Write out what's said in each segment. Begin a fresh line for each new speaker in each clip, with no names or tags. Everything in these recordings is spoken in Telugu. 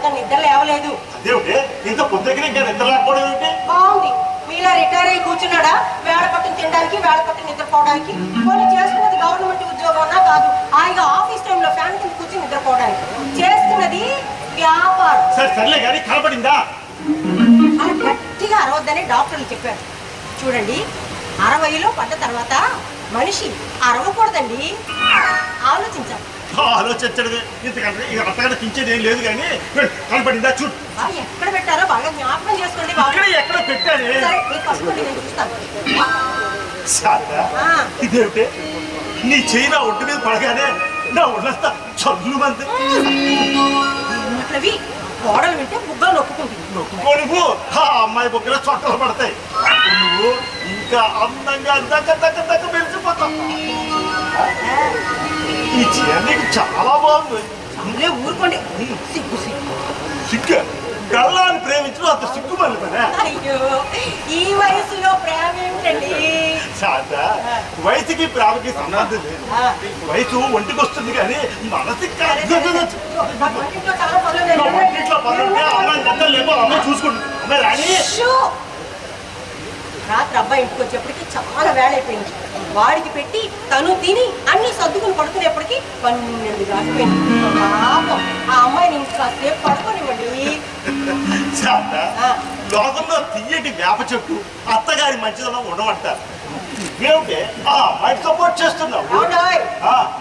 ఇంకా నిద్ర లేవలేదు.
అదేమిటి ఇంత పొద్దుకి ఇంకా నిద్ర లేకపోవడం ఏమిటి?
బాగుంది. మీలా రిటైర్ అయ్యి కూర్చున్నాడా వేళ పట్టును తినడానికి, వేళ పట్టును నిద్రపోవడానికి? కొన్ని చేస్తున్నది గవర్నమెంట్ ఉద్యోగం కాదు, హాయిగా ఆఫీస్ టైంలో ఫ్యాన్ కింద కూర్చుని నిద్రపోవడానికి. చేస్తున్నది వ్యాపారం.
సర్లే కానీ కనపడిందా?
అలా గట్టిగా అరవద్దని డాక్టర్లు చెప్పారు. చూడండి, 60లో పడ్డ తర్వాత మనిషి అరవకూడదండి, ఆలోచించాలి.
ఆలోచించడమే ఇంతకంటే అంతకంటే పించేది ఏం లేదు. కానీ కనపడిందా? చూడు
ఎక్కడ పెట్టారో బాగా జ్ఞాపకం చేసుకోండి.
ఎక్కడ పెట్టాను?
నేను చూస్తాను.
ఇదేమిటి నీ చెయ్యి నా ఒడ్డు మీద పడగానే నా ఒళ్ళంతా చల్లు మంది.
అట్లవి గోడలు వింటే బుగ్గలు నొక్కుకుంటుంది.
నొక్కుకోనువు ఆ అమ్మాయి బుగ్గలో చొట్టలు పడతాయి. నువ్వు ఇంకా అందంగా దగ్గర మెరిసిపోతావు. ఈ చీర నీకు చాలా బాగుంది.
అందులో ఊరుకోండి. సిగ్గు సిగ్గు
సిగ్గు గల్లాన్ని ప్రేమించడం అంత సిగ్గు మళ్ళీ పనే.
అయ్యో, ఈ వయసులో ప్రేమ ఏమిటండి?
శారదా, వయసుకి ప్రేమకి సంబంధం లేదు. వయసు ఒంటికి వస్తుంది కానీ మనసి అమ్మాయి చూసుకుంటుంది. అమ్మాయి రాణి,
రాత్రి అబ్బాయి ఇంటికి వచ్చేప్పటికి చాలా వేళ అయిపోయింది. వాడికి పెట్టి తను తిని అన్ని సర్దుకుని పడుకునేప్పటికి 12 దాటిపోయింది. పాపం ఆ అమ్మాయిని ఇంటికి కాసేపు పడుకోనివ్వండి.
లోకంలో తీయటి వేప చెట్టు అత్తగారి మంచిదనం ఉండమంటారు. నువ్వేమిటే ఆ అమ్మాయికి సపోర్ట్ చేస్తున్నావు?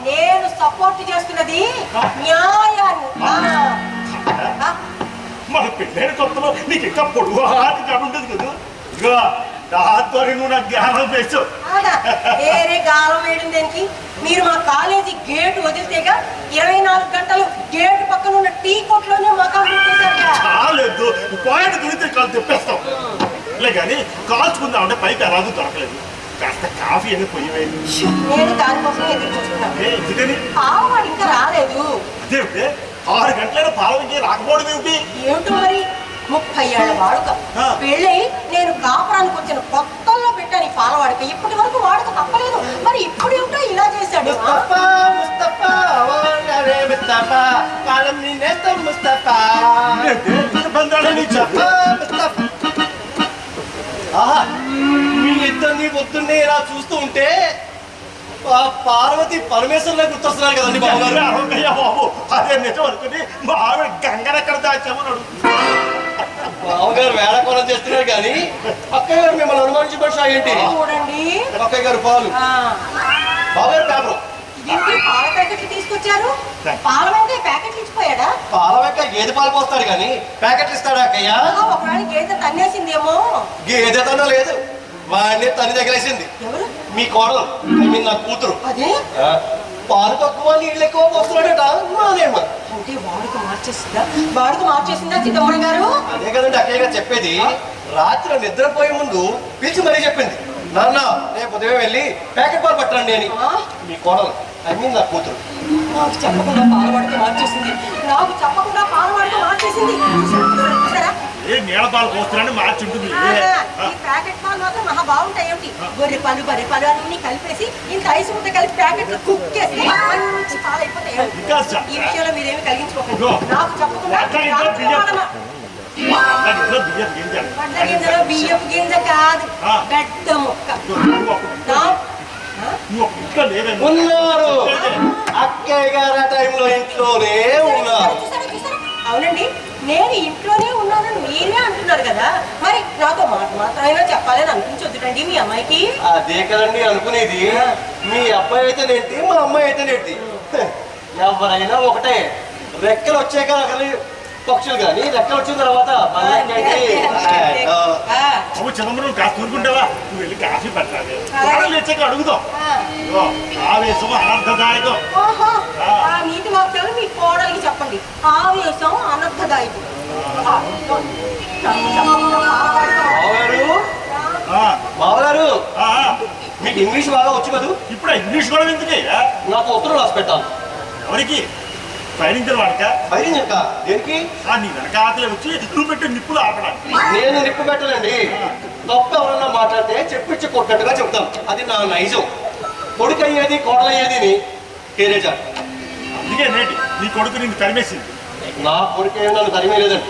నేను సపోర్ట్ చేస్తున్నది న్యాయాన్ని.
మన పెళ్ళైన కొత్తలో నీకు ఇంకా పొడుగు ఉండదు కదా. దాంతో నువ్వు నాకు జ్ఞానం వేసావు.
వేరే గాలం వేయడం దానికి. మీరు మా కాలేజీ గేటు వదిలితేగా 24 గంటలు గేటు పక్కన ఉన్న టీ కొట్లోనే మకాం
కాలేదు. పాయింట్ గురించి కాలు తెప్పేస్తాం. లే కానీ కాల్చుకుందామంటే పైకి ఎలాగూ దొరకలేదు. కాస్త కాఫీ అని పొయ్యివేయండి.
నేను దానికోసం ఎదురు చూస్తున్నాను.
ఎందుకని?
పాలవాడు ఇంకా రాలేదు.
అదేమిటి 6 గంటలైన పాలకి రాకపోవడం ఏమిటి?
ఏమిటో మరి. 30 ఏళ్ల వాడుక పెళ్ళై నేను కాపురానికి వచ్చిన కొత్తల్లో పెట్టాను ఈ పాలవాడుక. ఇప్పటి వరకు వాడుక తప్పలేదు. మరి ఇప్పుడు ఏమిటో ఇలా చేశాడు.
మీ ఇద్దరిని పొద్దున్నే ఇలా చూస్తూ ఉంటే పార్వతి పరమేశ్వరులే గుర్తొస్తున్నారు కదండి బాబు.
బాబు అదే నిజం అనుకుని మా ఆవిడ గంగనెక్కడ దాచామన్నాడు.
బావగారు వేళకోళం చేస్తున్నారు కానీ అక్కయ్య గారు మిమ్మల్ని అనుమానించి పక్షా ఏంటి?
చూడండి,
అక్కయ్య గారు పాలు, బావగారు పేపరు.
పాల ప్యాకెట్లు తీసుకొచ్చారు. పాల వెంకాయ ప్యాకెట్లు ఇచ్చిపోయాడా?
పాల వెంకాయ గేదె పాలు పోస్తాడు కానీ ప్యాకెట్లు ఇస్తాడా అక్కయ్య?
ఒకవేళ గేదె తన్నేసిందేమో.
గేదె తన లేదు, వాడిని తల్లి దగ్గరేసింది.
ఎవరు?
మీ కోడలు, నా కూతురు.
అదే
పాలు తక్కువ నీళ్ళు ఎక్కువ పోస్తున్నాడట.
అంటే వాడుకు మార్చేసిందా చిదంబరం గారు?
అదే కదండి అక్కయ్య గారు చెప్పేది. రాత్రి నిద్రపోయే ముందు పిలిచి మరీ చెప్పింది, నాన్న రేపు ఉదయం వెళ్ళి ప్యాకెట్ పాలు పట్టండి అని. మీ కోడలు నా కూతురు.
నాకు చెప్పకుండా పాలవాడికి మార్చేసింది.
ఏ నీళ్ళ పాలు పోస్తున్నాను మార్చుంటుంది.
ఈ ప్యాకెట్ పాలు మాత్రం మహా బాగుంటాయి. ఏమిటి గొర్రె పాలు బర్రె పాలు అన్ని కలిపేసి ఇంత ఐసు ముద్ద కలిపి ప్యాకెట్ కుక్ చేసి మంచి పాలు అయిపోతాయి. ఈ విషయంలో మీరేమి కలిగించుకోకండి. నాకు చెప్పకుండా బియ్యపు గింజ కాదు, గడ్డ ముక్క.
ఉన్నారు అక్కయ్య గారు ఆ టైంలో ఇంట్లోనే ఉన్నారు.
అవునండి, నేను ఇంట్లోనే ఉన్నానని మీరే అంటున్నారు కదా. మరి నాతో మాట మాత్రమైనా చెప్పాలని అనిపించొద్దుటండి మీ అమ్మాయికి.
అదే కదండి అనుకునేది. మీ అబ్బాయి అయితేనేంటి, మా అమ్మాయి అయితేనేంటి, ఎవరైనా ఒకటే. రెక్కలు వచ్చాక పక్షులు కానీ రెక్కలు వచ్చిన తర్వాత
చిదంబరం కాస్త ఊరుకుంటావా? నువ్వు వెళ్ళి కాఫీ పెట్టాలి, లేచాక అడుగుతాం. ఆవేశం అనర్థదాయకం.
నీతి వాక్యాలు మీ కోడలికి చెప్పండి. ఆవేశం అనర్థదాయకం.
బావగారు మీకు ఇంగ్లీష్ బాగా వచ్చు కదా.
ఇప్పుడు ఇంగ్లీష్ కూడా ఎందుకే?
నాకు ఉత్తరం రాసి పెట్టాను.
ఎవరికి? ఫైరింగ్ వాడక?
ఫైరింగ్ యొక్క దేనికి?
నీ వెనక ఆకలి వచ్చి నువ్వు పెట్టే నిప్పులు ఆపడానికి.
నేను నిప్పు పెట్టనండి. తప్పు ఎవరన్నా మాట్లాడితే చెప్పించి కొట్టినట్టుగా చెప్తాను. అది నా నైజం. కొడుకు అయ్యేది కోడలయ్యేది కేరేజా.
అందుకే నేటి నీ కొడుకు నిన్ను తరిమేసింది.
నా కొడుకే నన్ను తరిమేలేదండి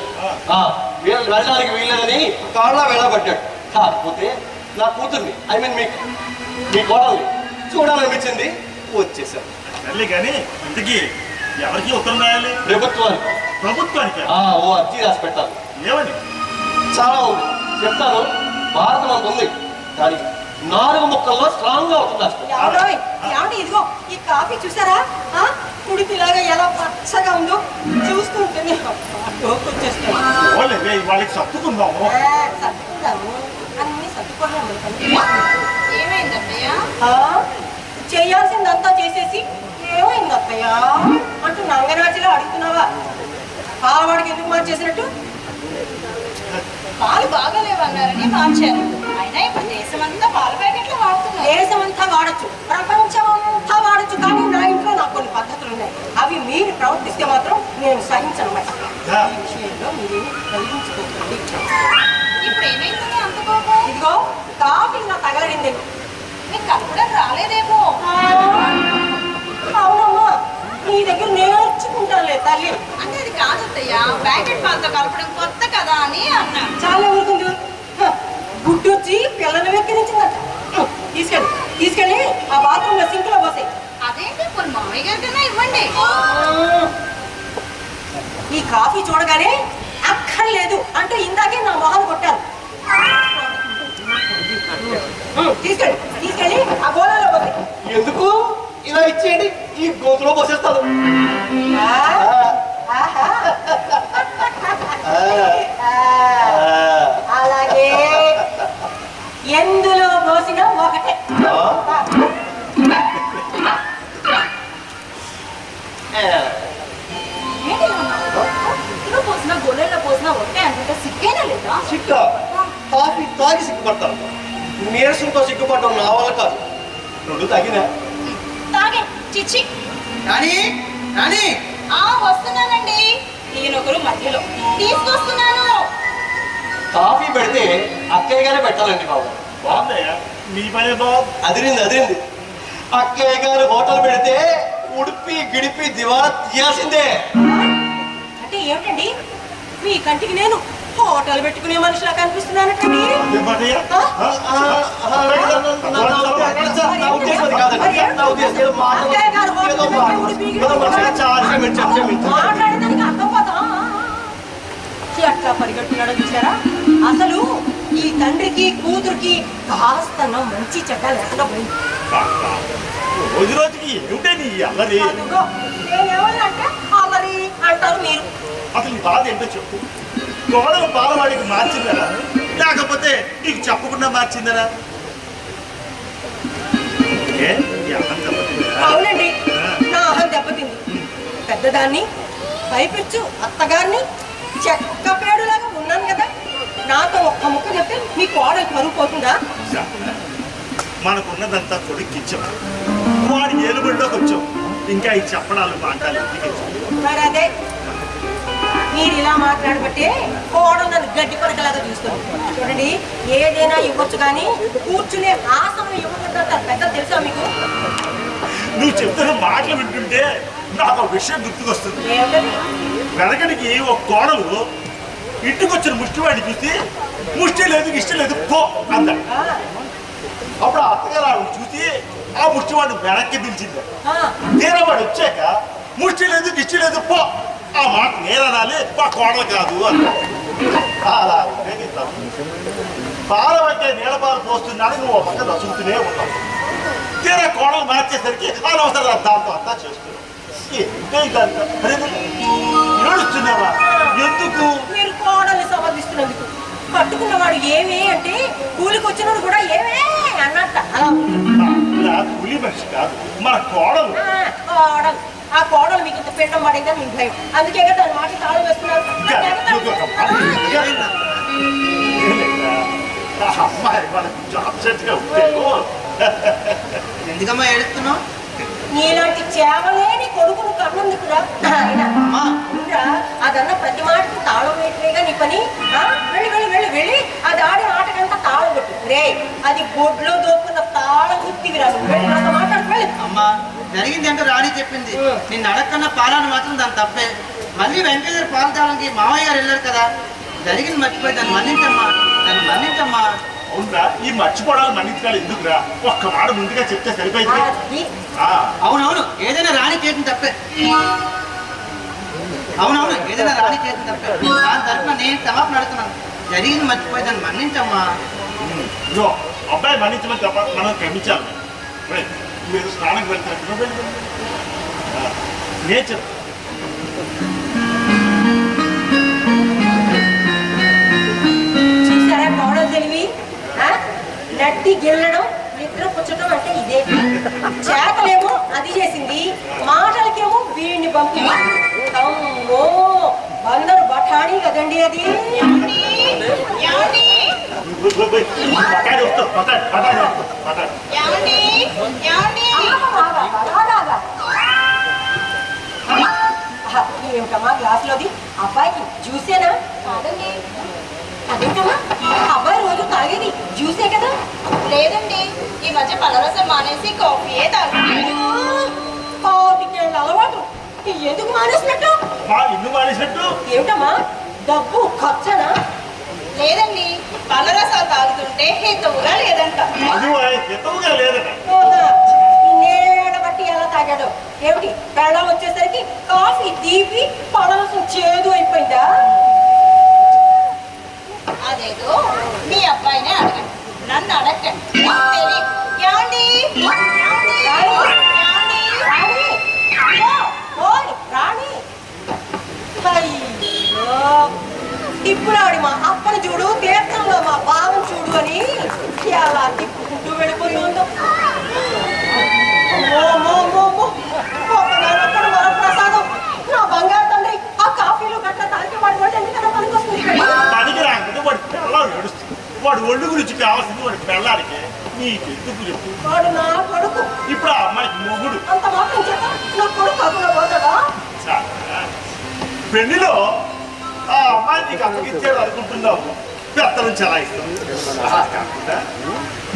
వెళ్ళడానికి వీల్లేదని కాళ్ళ వెళ్ళబడ్డాడు. కాకపోతే నా కూతుర్ని మీ కోడల్ని చూడాలనిపించింది, వచ్చేసాను.
సర్లే కానీ ఇంతకీ ఎవరికి ఉత్తరం రాయాలి? ప్రభుత్వానికి
ఓ అర్జీ రాసి పెట్టాలి.
ఏమని?
చాలా ఉంది, చెప్తాను. భారతం అంత ఉంది, కానీ 4 ముక్కల్లో స్ట్రాంగ్ గా ఉంటుంది.
ఇదిగో ఈ కాఫీ చూసారా, కుడికిలాగా ఎలా పచ్చగా ఉందో చూస్తుంటేనే
వాళ్ళకి సర్దుకుందాము.
అన్ని సర్దుకోవడం చేయాల్సిందంతా చేసేసి ఏమైంది అత్తయ్య అంటూ నంగనాచిలో అడుగుతున్నావా? పాలవాడికి ఎందుకు మార్చేసినట్టు?
పాలు బాగాలేవన్నారని మార్చారు. అయినా ఇప్పుడు దేశమంతా పాల ప్యాకెట్లు వాడుతున్నారు.
దేశమంతా వాడచ్చు, ప్రపంచం అంతా వాడచ్చు, కానీ నా ఇంట్లో నాకు కొన్ని పద్ధతులు ఉన్నాయి. అవి మీరు ప్రవర్తిస్తే మాత్రం నేను సహించను. ఈ విషయంలో మీరు కలిగించుకోకండి.
ఇప్పుడు ఏమైందని అంత కోపం?
ఇదిగో కాఫీ నా తగలడింది.
మీకు కలపడం రాలేదేమో.
అవునమ్మా, నీ దగ్గర నేర్చుకుంటానులే తల్లి.
అంటే అది కాదత్తయ్య, ప్యాకెట్ పాలతో కలపడం కొత్త కదా అని అన్నా.
చాలా ఊరుకుంది. గుడ్డొచ్చి పిల్లలు వెక్కిరించిందట. తీసుకెళ్ళి ఆ బాత్రూమ్ లో సింక్ లో పోసాయి.
అదేంటి, కొన్ని మామయ్య గారి కన్నా ఇవ్వండి.
ఈ కాఫీ చూడగానే అక్కర్లేదు అంటూ ఇందాకే నా మొహం కొట్టారు. తీసుకెళ్ళి ఆ గోళంలో పోసాయి.
ఎందుకు? ఇలా ఇచ్చేయండి, ఈ గోతులో పోసేస్తాను.
అలాగే ఎందులో పోసినా ఒకటే.
ఇందులో పోసినా గోళంలో పోసినా ఒకటే అంటే సిగ్గేనా లేదా?
సిగ్గా? కాఫీ తాగి సిగ్గుపడతాను, నీరసంతో సిగ్గుపడటం నా వల్ల కాదు. 2 తాగినా
తాగే చిచ్చి.
రాణి
వస్తున్నానండి. ఈయనొకరు మధ్యలో తీసుకొస్తున్నాను.
కాఫీ పెడితే అక్కయ్య గారే పెట్టాలండి బాబు.
బాగుందయ్యా మీ పనే బాబు.
అదిరింది. అక్కయ్య గారు హోటల్ పెడితే ఉడిపి గిడిపి దివాలా తీయాల్సిందే.
అంటే ఏమిటండి, మీ కంటికి నేను హోటల్ పెట్టుకునే మనిషిలా కనిపిస్తున్నానటండి? మాట్లాడడానికి అర్థం పోతా అట్లా పరిగెడుతున్నాడో చూసారా? అసలు ఈ తండ్రికి కూతురికి కాస్తన్న మంచి చెడ్డ లేకుండా పోయింది.
రోజుకి ఏమిటే నీ అల్లరి?
నేనేమన్నంటే అల్లరి అంటారు మీరు.
అసలు నీ బాధ ఏంటో చెప్పు. కోడలు బాలవాడికి మార్చిందరా, లేకపోతే నీకు చెప్పకుండా మార్చిందరా?
అవునండి, నా అహం దెబ్బతింది. పెద్దదాన్ని పైపెచ్చు అత్తగారిని చెక్క పేడులాగా ఉన్నాను కదా, నాతో ఒక్క ముక్క చెప్తే మీ కోడలు పరుగిపోతుందా?
మనకున్నదంతా కొడుకు ఇచ్చాం, వాడి ఏలుబడిలోకి వచ్చాం, ఇంకా ఈ చెప్పడాలు మాట్లాడాలి.
మరి అదే మీరు ఇలా మాట్లాడబట్టే కోడలు నన్ను గడ్డి పరకలాగా చూస్తాను. చూడండి, ఏదైనా ఇవ్వచ్చు కానీ కూర్చునే ఆసనం ఇవ్వకుండా పెద్ద తెలుసా మీకు?
నువ్వు చెప్తున్న మాటలు వింటుంటే నాకు ఒక విషయం గుర్తుకొస్తుంది. వెనకడికి ఒక కోడలు ఇంటికొచ్చిన ముష్టివాడిని చూసి ముష్టి లేదు ఇష్టం లేదు పో అంద. అప్పుడు ఆ అత్తగారు ఆవిడ చూసి ఆ ముష్టివాడిని వెనక్కి పిలిచింది. తీరవాడు వచ్చాక ముష్టి లేదు ఇష్టం లేదు పో, ఆ మాట నేననాలి, మా కోడలు కాదు అన్న. అలా పాల వంటే నీళ్ళ పాలు పోస్తున్నాను, నువ్వు ఒక పక్క నచ్చుతూనే ఉన్నావు. తీరా కోడలు మార్చేసరికి అనవసరం దాంతో అంతా చేస్తున్నావు. ఏడుస్తున్నావా? ఎందుకు?
మీరు కోడల్ని సమర్థిస్తున్నందుకు. పట్టుకున్నవాడు ఏమే అంటే కూలికి వచ్చినప్పుడు కూడా ఏమే అన్నట్ట.
కూలి మనిషి కాదు, మన కోడలు.
కోడలు, ఆ కోడలు మీకు ఇంత పిండం పడేదని మీకు భయం, అందుకే కదా దాని మాట తాళం వేస్తున్నారు.
అమ్మాయి వాళ్ళకి జాబ్ సెట్గా ఉంటాను.
ఎందుకమ్మా ఏడుస్తున్నావు?
నీలాంటి చేవలేని కొడుకును కన్నందుకురా అదన్న ప్రతి మాటకు తాళం వేయటమేగా నీ పని. వెళ్ళి వెళ్ళి వెళ్ళి వెళ్ళి అది ఆడే ఆటకంతా తాళం కొట్టు. రే, అది బొడ్లో దోపుకున్న తాళం గుర్తివి రాదు.
అమ్మా, జరిగింది అంటే రాణి చెప్పింది. నిన్ను అడగకన్నా పాలాన్ని మాత్రం దాని తప్పే. మళ్ళీ వెంకటేశ్వర పాలు తాగడానికి మామయ్య గారు వెళ్ళారు కదా, జరిగింది మర్చిపోయి దాన్ని మన్నించమ్మా, దాన్ని మన్నించమ్మా.
అవునరా, ఈ మర్చిపోవడాలు మన్నించాలి ఎందుకురా? ఒక్క మాట ముందుగా చెప్తే సరిపోయింది.
అది
అవునవును, ఏదైనా రాణి చేసిన తప్పే. అవునవును, ఏదైనా రాణి చేసిన తప్పే. దాని తరఫున నేను క్షమాపణ అడుగుతున్నాను. జరిగింది మర్చిపోయి దాన్ని మన్నించమ్మా.
ఇదిగో అబ్బాయి మన్నించమని తప్ప మనం క్షమించాలి. మీరు స్నానం వెళ్తారు నేచర్.
చూసారా కోడలు తెలివి? నట్టి గెల్లడం, నిద్ర పుచ్చటం అంటే ఇదే. చేతలేమో అది చేసింది, మాటలకేమో వీడిని పంపింది. అమ్మో బందరు బఠానీ కదండి అది. ఏమిటమ్మా గ్లాసులోది? అబ్బాయికి జ్యూసేనా?
కాదండి.
అదేంటమ్మా, అబ్బాయి రోజు తాగేది జ్యూసే కదా?
లేదండి, ఈ మధ్య పలరసం మానేసి కాఫీయే తాగుతున్నాడు.
పాతికేళ్ళ అలవాటు ఎందుకు మానేసినట్టు?
ఇల్లు మానేసినట్టు
ఏమిటమ్మా డబ్బు ఖర్చనా?
లేదండి, పలరసాలు తాగుతుంటే హితవుగా లేదంట.
అది హితవుగా లేదట.
నేడ బట్టి ఎలా తాగాడు? ఏమిటి బెళ్ళం వచ్చేసరికి కాఫీ తీపి పడవలసిన చేదు అయిపోయిందా?
అదేదో మీ అబ్బాయినే అడగండి, నన్ను అడగండి. ఏమండి? ఏమండి?
రాణి! ఓయ్ రాణి! అయ్యో తిప్పులాడి మా అప్పని చూడు, తీర్థంలో మా బావం చూడు అని ఎలా తిప్పుకుంటూ వెళ్ళిపోతుందో. ఒకనొకడు వరప్రసాదం, నా బంగారు తండ్రి ఆ కాఫీలు గట్ట తాకి పడిపోతే ఎందుకన్నా పనికొస్తుంది.
పనికి రాకపోతే వాడి పెళ్ళాలు నడుస్తుంది. వాడు ఒళ్ళు గురించి కావాల్సింది వాడి పెళ్ళానికి. నీకెందుకు చెప్పు?
వాడు నా కొడుకు.
ఇప్పుడు ఆ అమ్మాయికి మొగుడు.
అంత మాత్రం చేత నా కొడుకు కాకుండా పోతాడా?
పెళ్లిలో ఆ అమ్మాయి నీకు అప్పగిచ్చాడు అనుకుంటున్నావు, పెత్తనం చలాయిస్తాం. కాకుండా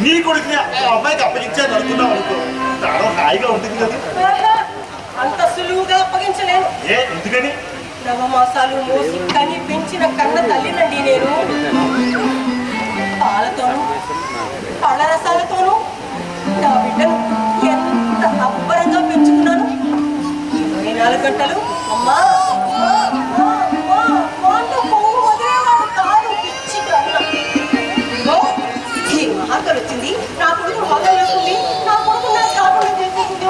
నీ కొడుకుని ఆ అమ్మాయికి అప్పగించాడు అనుకున్నావు అనుకో, తాడం హాయిగా ఉంటుంది కదా.
అంత సులువుగా అప్పగించలేను.
ఎందుకని?
నవమాసాలు మోసి కని పెంచిన కన్న తల్లినండి నేను. పాలతోనూ పళ్ళరసాలతోనూ నా బిడ్డను ఎంత అబ్బరంగా పెంచుకున్నాను. 24 గంటలు అమ్మా కాదు పిచ్చి ఈ మహాకలు వచ్చింది. నా కొడుకు మొదలవుతుంది, నా కొడుకు నా కాకుండా చేసేసింది.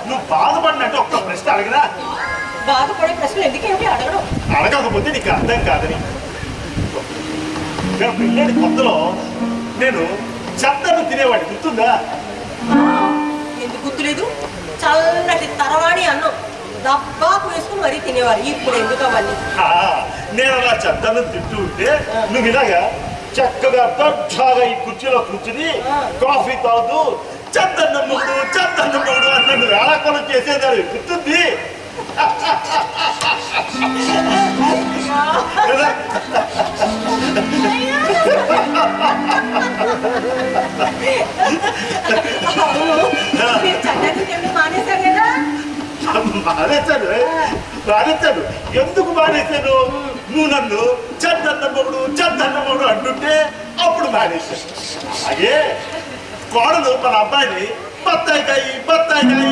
నువ్వు బాధపడినట్టు ఒక్క ప్రశ్న అడగరా?
బాధపడే ప్రశ్నలు ఎందుకేమిటి అడగడం?
అడగకపోతే నీకు అర్థం కాదని. పెళ్ళేది కొత్తలో నేను చెత్తను తినేవాడిని, గుర్తుందా?
ఎందుకు గుర్తులేదు? చల్లటి తరవాణి అన్నం దబ్బాకు వేసుకుని మరీ తినేవారు. ఇప్పుడు ఎందుకు అవన్నీ?
నేను అలా చెత్తను తింటూ ఉంటే నువ్వు ఇలాగా చక్కగా దర్జాగా ఈ కుర్చీలో కూర్చుని కాఫీ తాగుతూ చెత్తన్నమ్ముడు అన్నట్టు వేళాకోళం చేసేదాన్ని, గుర్తుంది?
మానేశారు కదా?
మానేశాడు. ఎందుకు మానేశాను? నువ్వు నన్ను చెద్దన్నమ్మడు అంటుంటే అప్పుడు మానేశాను. అలాగే కోడలు మన అబ్బాయిని బత్తాయికాయ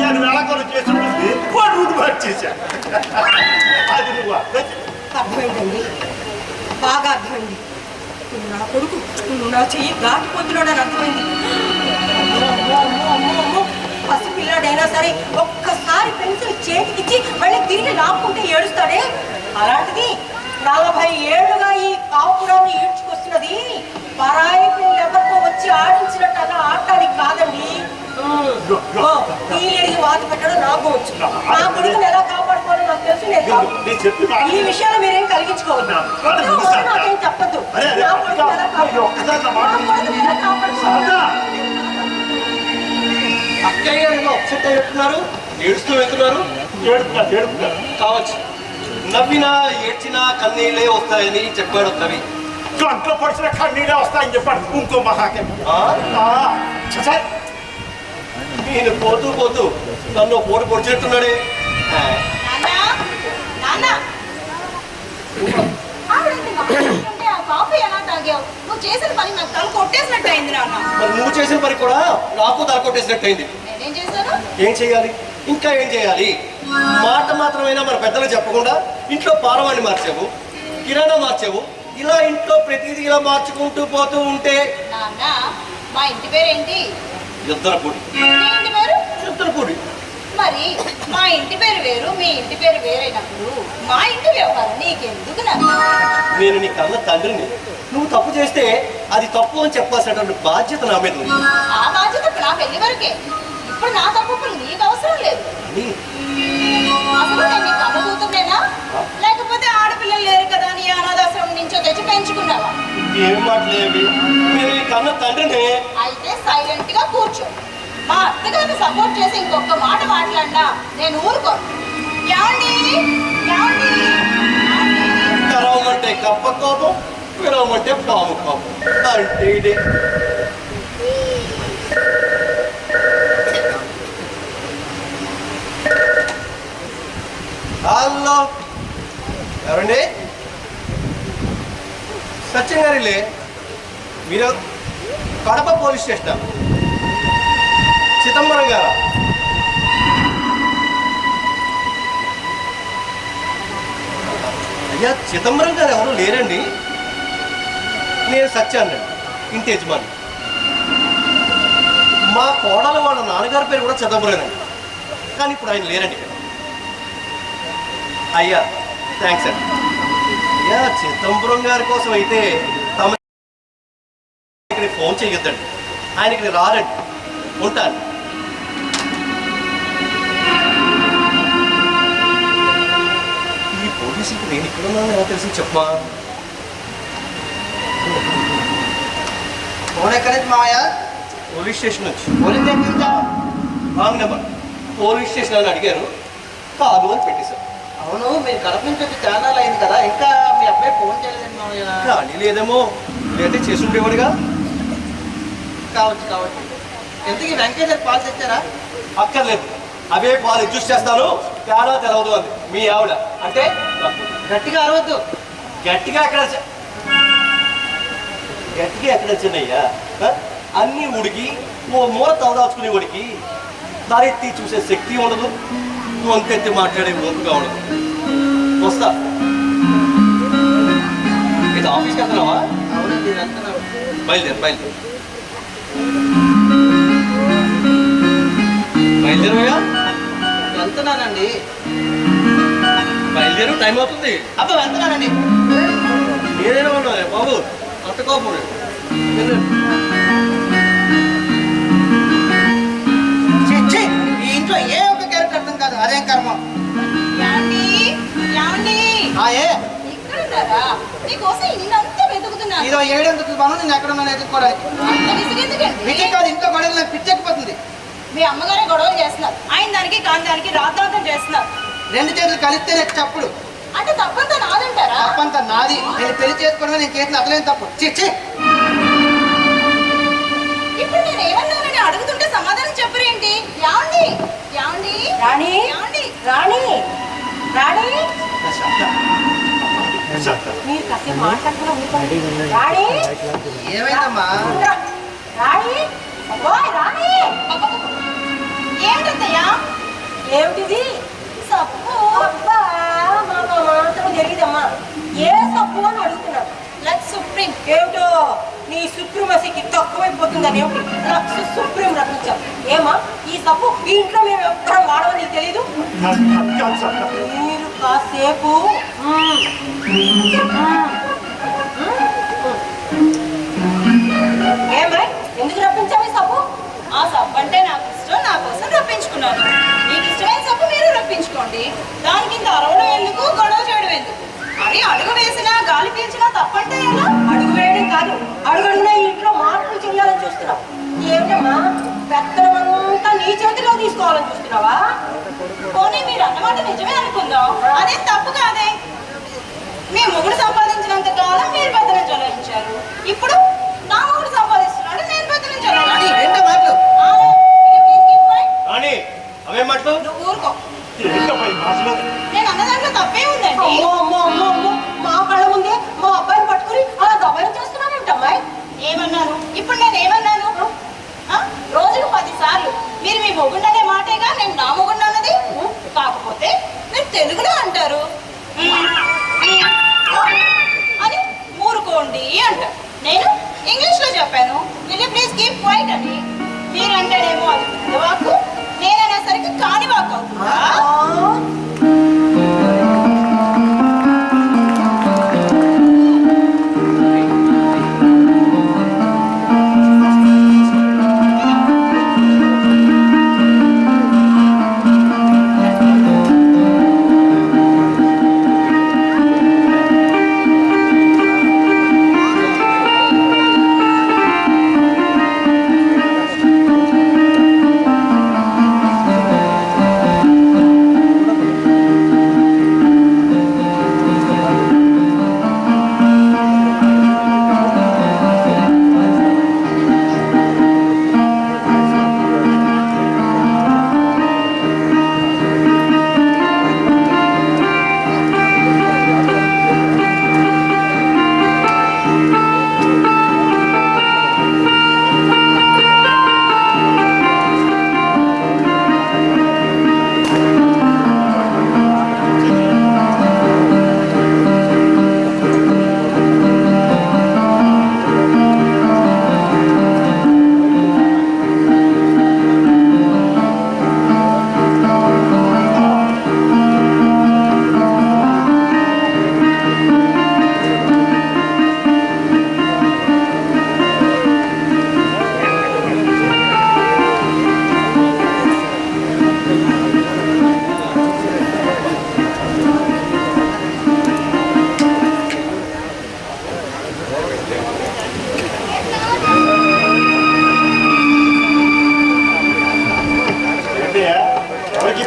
అని వేళాకోళం చేసి ఉంటుంది, వాడు రూట్ మార్చేశాడు. అది నువ్వు
అర్థమైందండి, బాగా అర్థమైంది. నా కొడుకు నా చెయ్యి దాటిపోతున్నాడు అని అర్థమైంది. పసిపిల్లాడైనా సరే ఒక్కసారి పెన్సిల్ చేతికిచ్చి మళ్ళీ తిరిగి లాక్కుంటే ఏడుస్తాడే, అలాంటిది 40 ఏళ్ళుగా ఈ కాపురాన్ని ఈడ్చుకొస్తున్నది పరాయి పిల్లలు ఎవరితో వచ్చి ఆడించినట్టు అలా ఆడటానికి కాదండి. తీలిడికి వాత పెట్టడం నాకు వచ్చు. నా కొడుకుని ఎలా కాపాడుకోవాలో నాకు తెలుసు. ఈ విషయాలు మీరేం కలిగించుకోవద్దు, నాకేం చెప్పద్దు. నా కొడుకుని ఎలా కాపాడుకోవాలి?
అక్కయ్య గారు అప్సెట్ అయ్యున్నారు, ఏడుస్తూ వెళ్తున్నారు. కావచ్చు, నవ్వినా ఏడ్చినా కన్నీళ్ళే వస్తాయని చెప్పాడు రవి.
కంట్లో పొడిచిన కన్నీళ్ళే వస్తాయని చెప్పాడు ఇంకో మహాకవి.
నేను పోతూ పోతూ నన్ను పోటు పొడిచేట్టున్నాడే.
ఆ కాఫీ ఎలా తాగావు? నువ్వు చేసిన పని నాకు తల కొట్టేసినట్టు అయింది నాన్న.
మరి నువ్వు చేసిన పని కూడా నాకు తల కొట్టేసినట్టు అయింది.
నేనేం చేశాను?
ఏం చేయాలి? ఇంకా ఏం చేయాలి? మాట మాత్రమైనా మన పెద్దలు చెప్పకుండా ఇంట్లో పారవాణ్ణి మార్చావు, కిరాణా మార్చావు. ఇలా ఇంట్లో ప్రతిదీ ఇలా మార్చుకుంటూ పోతూ ఉంటే
నాన్న, మా ఇంటి పేరేంటి?
యుద్ధరపూడి.
మీ ఇంటి పేరు?
యుద్ధరపూడి.
మరి మా ఇంటి పేరు వేరు, మీ ఇంటి పేరు వేరైనప్పుడు మా ఇంటి వ్యవహారం నీకెందుకు నాన్న?
నేను నీ కన్న తండ్రిని. నువ్వు తప్పు చేస్తే అది తప్పు అని చెప్పాల్సినటువంటి బాధ్యత నా మీద ఉంది.
ఆ బాధ్యత నా పెళ్లి వరకే. ఇప్పుడు నా తప్పులు నీకు అవసరం లేదు. అసలు నేను నీ కన్న కూతుర్నేనా? లేకపోతే ఆడపిల్లలు లేరు కదా నీ అనాథాశ్రమం నుంచో తెచ్చి పెంచుకున్నావా?
ఏం మాట్లాడేవి? నేను నీ కన్న తండ్రిని.
అయితే సైలెంట్ గా కూర్చో. మా అత్తగారిని సపోర్ట్ చేసి ఇంకొక మాట మాట్లాడినా నేను ఊరుకోను.
కరవమంటే కప్ప కోపం, పిలవమంటే పాము కోపం. అంటే ఇదే. హలో, ఎవరండి? సత్యం గారిలే. మీరు కడప పోలీస్ స్టేషన్ చిదంబరం గారా? అయ్యా, చిదంబరం గారు ఎవరు లేరండి. నేను సత్యాన్ని, ఇంటి యజమాని. మా కోడల వాళ్ళ నాన్నగారి పేరు కూడా చిదంబరమేనండి. కానీ ఇప్పుడు ఆయన లేరండి. అయ్యా, థ్యాంక్స్ అండి. అయ్యా, చిదంబరం గారి కోసం అయితే తమ ఇక్కడికి ఫోన్ చేయొద్దండి. ఆయన ఇక్కడికి రారండి. ఉంటాను. ఈ పోలీసులకు నేను ఇక్కడ ఉన్నాను ఎలా తెలిసి చెప్పమా?
ఫోన్ ఎక్కడి నుంచి మావయ్య?
పోలీస్ స్టేషన్ నుంచి.
పోలీస్ స్టేషన్ నుంచా?
Wrong number. పోలీస్ స్టేషన్ అని అడిగారు, కాదు అని పెట్టేశారు.
అవును, మీరు కడప నుంచి వచ్చి ఛానల్ అయింది కదా, ఇంకా మీ అబ్బాయి ఫోన్ చేయలేదండి మావయ్య.
కానీ లేదేమో, లేదంటే చేసి ఉండేవాడుగా.
కావచ్చు కావచ్చు. ఎందుకు వెంకటేశ్వర పాలు తెచ్చారా?
అక్కర్లేదు, అవే పాలు అడ్జస్ట్ చేస్తాను, తేడా తెలవదు అంది మీ ఆవిడ. అంటే
గట్టిగా అరవద్దు.
గట్టిగా ఎక్కడ చిన్నయ్యా? అన్నీ ఉడికి ఓ మూల తలదాచుకునే వాడికి తలెత్తి చూసే శక్తి ఉండదు, వంతెత్తి మాట్లాడే ఓపుగా ఉండదు. వస్తా. ఇది ఆఫీస్కి వెళ్తున్నావా?
అవునండి, వెళ్తున్నాను.
బయలుదేరు బయలుదేరవయ్యా.
వెళ్తున్నానండి.
బయలుదేరు, టైం అవుతుంది.
అబ్బా, వెళ్తున్నానండి.
నేనేనా ఉన్నా బాబు, అంత కోపం.
ఈ ఇంట్లో ఏ ఒక్క క్యారెక్టర్ అర్థం కాదు. అదేం కర్మ.
ఇక్కడున్నారా? నీకోసం ఇన్నంతా వెతుకుతున్నాను.
ఇదో 700 పనులు నేను ఎక్కడ ఉన్నాను ఎదుర్కోవడానికి.
అంత విసిగెందుకండి?
మీకే కాదు, ఇంట్లో గొడవలు నాకు పిచ్చెక్కిపోతుంది.
మీ అమ్మగారే గొడవలు చేస్తున్నారు. ఆయన దానికి కాని దానికి రాద్దాంతం చేస్తున్నారు.
2 చేతులు కలిస్తే నాకు చప్పుడు.
అంటే తప్పంతా నాదంటారా?
తప్పంతా నాది. నేను పెళ్లి చేసుకోవడమే నేను చేసిన అసలేం తప్పు. చిచ్చి,
ఇప్పుడు నేను ఏమన్నానని అడుగుతుంటే సమాధానం చెప్పరేంటి? యాండి
రాణి రాణి రాణి మీరు కాసేపు మాట్లాడుకున్నా ఊరుకోండి. రాణి
ఏమైందమ్మా?
రాణి ఓయ్ రాణి,
ఏమిటయ్యా?
ఏమిటిది?
సప్పు.
అబ్బా, మాకు మాత్రం తెలియదమ్మా. ఏ సప్పు అని అడుగుతున్నాను.
Lux supreme.
ఏమిటో నీ సుప్రీమసీకి తక్కువైపోతుందని ఏమిటి లక్స్ సుప్రీం రప్పించావు? ఏమా ఈ సప్పు ఈ ఇంట్లో మేము ఎక్కడం వాడమని నీకు తెలీదు? మీరు కాసేపు ఏమై ఎందుకు రప్పించావు ఈ సప్పు?
ఆ సబ్బు అంటే నాకు ఇష్టం, నా కోసం రప్పించుకున్నాను. మీకు ఇష్టమైన సబ్బు మీరు రప్పించుకోండి. దానికి ఇంత అరవడం ఎందుకు, గొడవ చేయడం ఎందుకు? అది అడుగు వేసినా గాలి పీల్చినా తప్పంటే ఎలా?
అడుగు వేయడం కాదు, అడుగడుగునా ఈ ఇంట్లో మార్పులు చేయాలని చూస్తున్నావు. ఏమిటమ్మా, పెత్తనమంతా నీ చేతిలో తీసుకోవాలని చూస్తున్నావా?
పోనీ మీరు అన్నమాట నిజమే అనుకుందాం, అదేం తప్పు కాదే. మీ మొగుడు సంపాదించినంత కాలం మీరు పెద్దలను చలాయించారు. ఇప్పుడు నా మొగుడు సంపాదిస్తున్నాడు, నేను పెద్దలను
రాణి,
చలాయించాను.
ఏంటో మాటలు?
Please keep quiet. ఏమన్నాను? ఇప్పుడు నేను ఏమన్నాను? రోజుకు 10 సార్లు మీరు మీ మొగుండనే మాటేగా నేను నా మొగుండు అన్నది. కాకపోతే మీరు తెలుగులో అంటారు అని ఊరుకోండి అంటారు. నేను ఇంగ్లీష్లో చెప్పాను will you please keep quiet అని. మీరంటేనేమో అది పెద్ద వాక్కు, నేననేసరికి కాని వాక్కు అవుతుందా?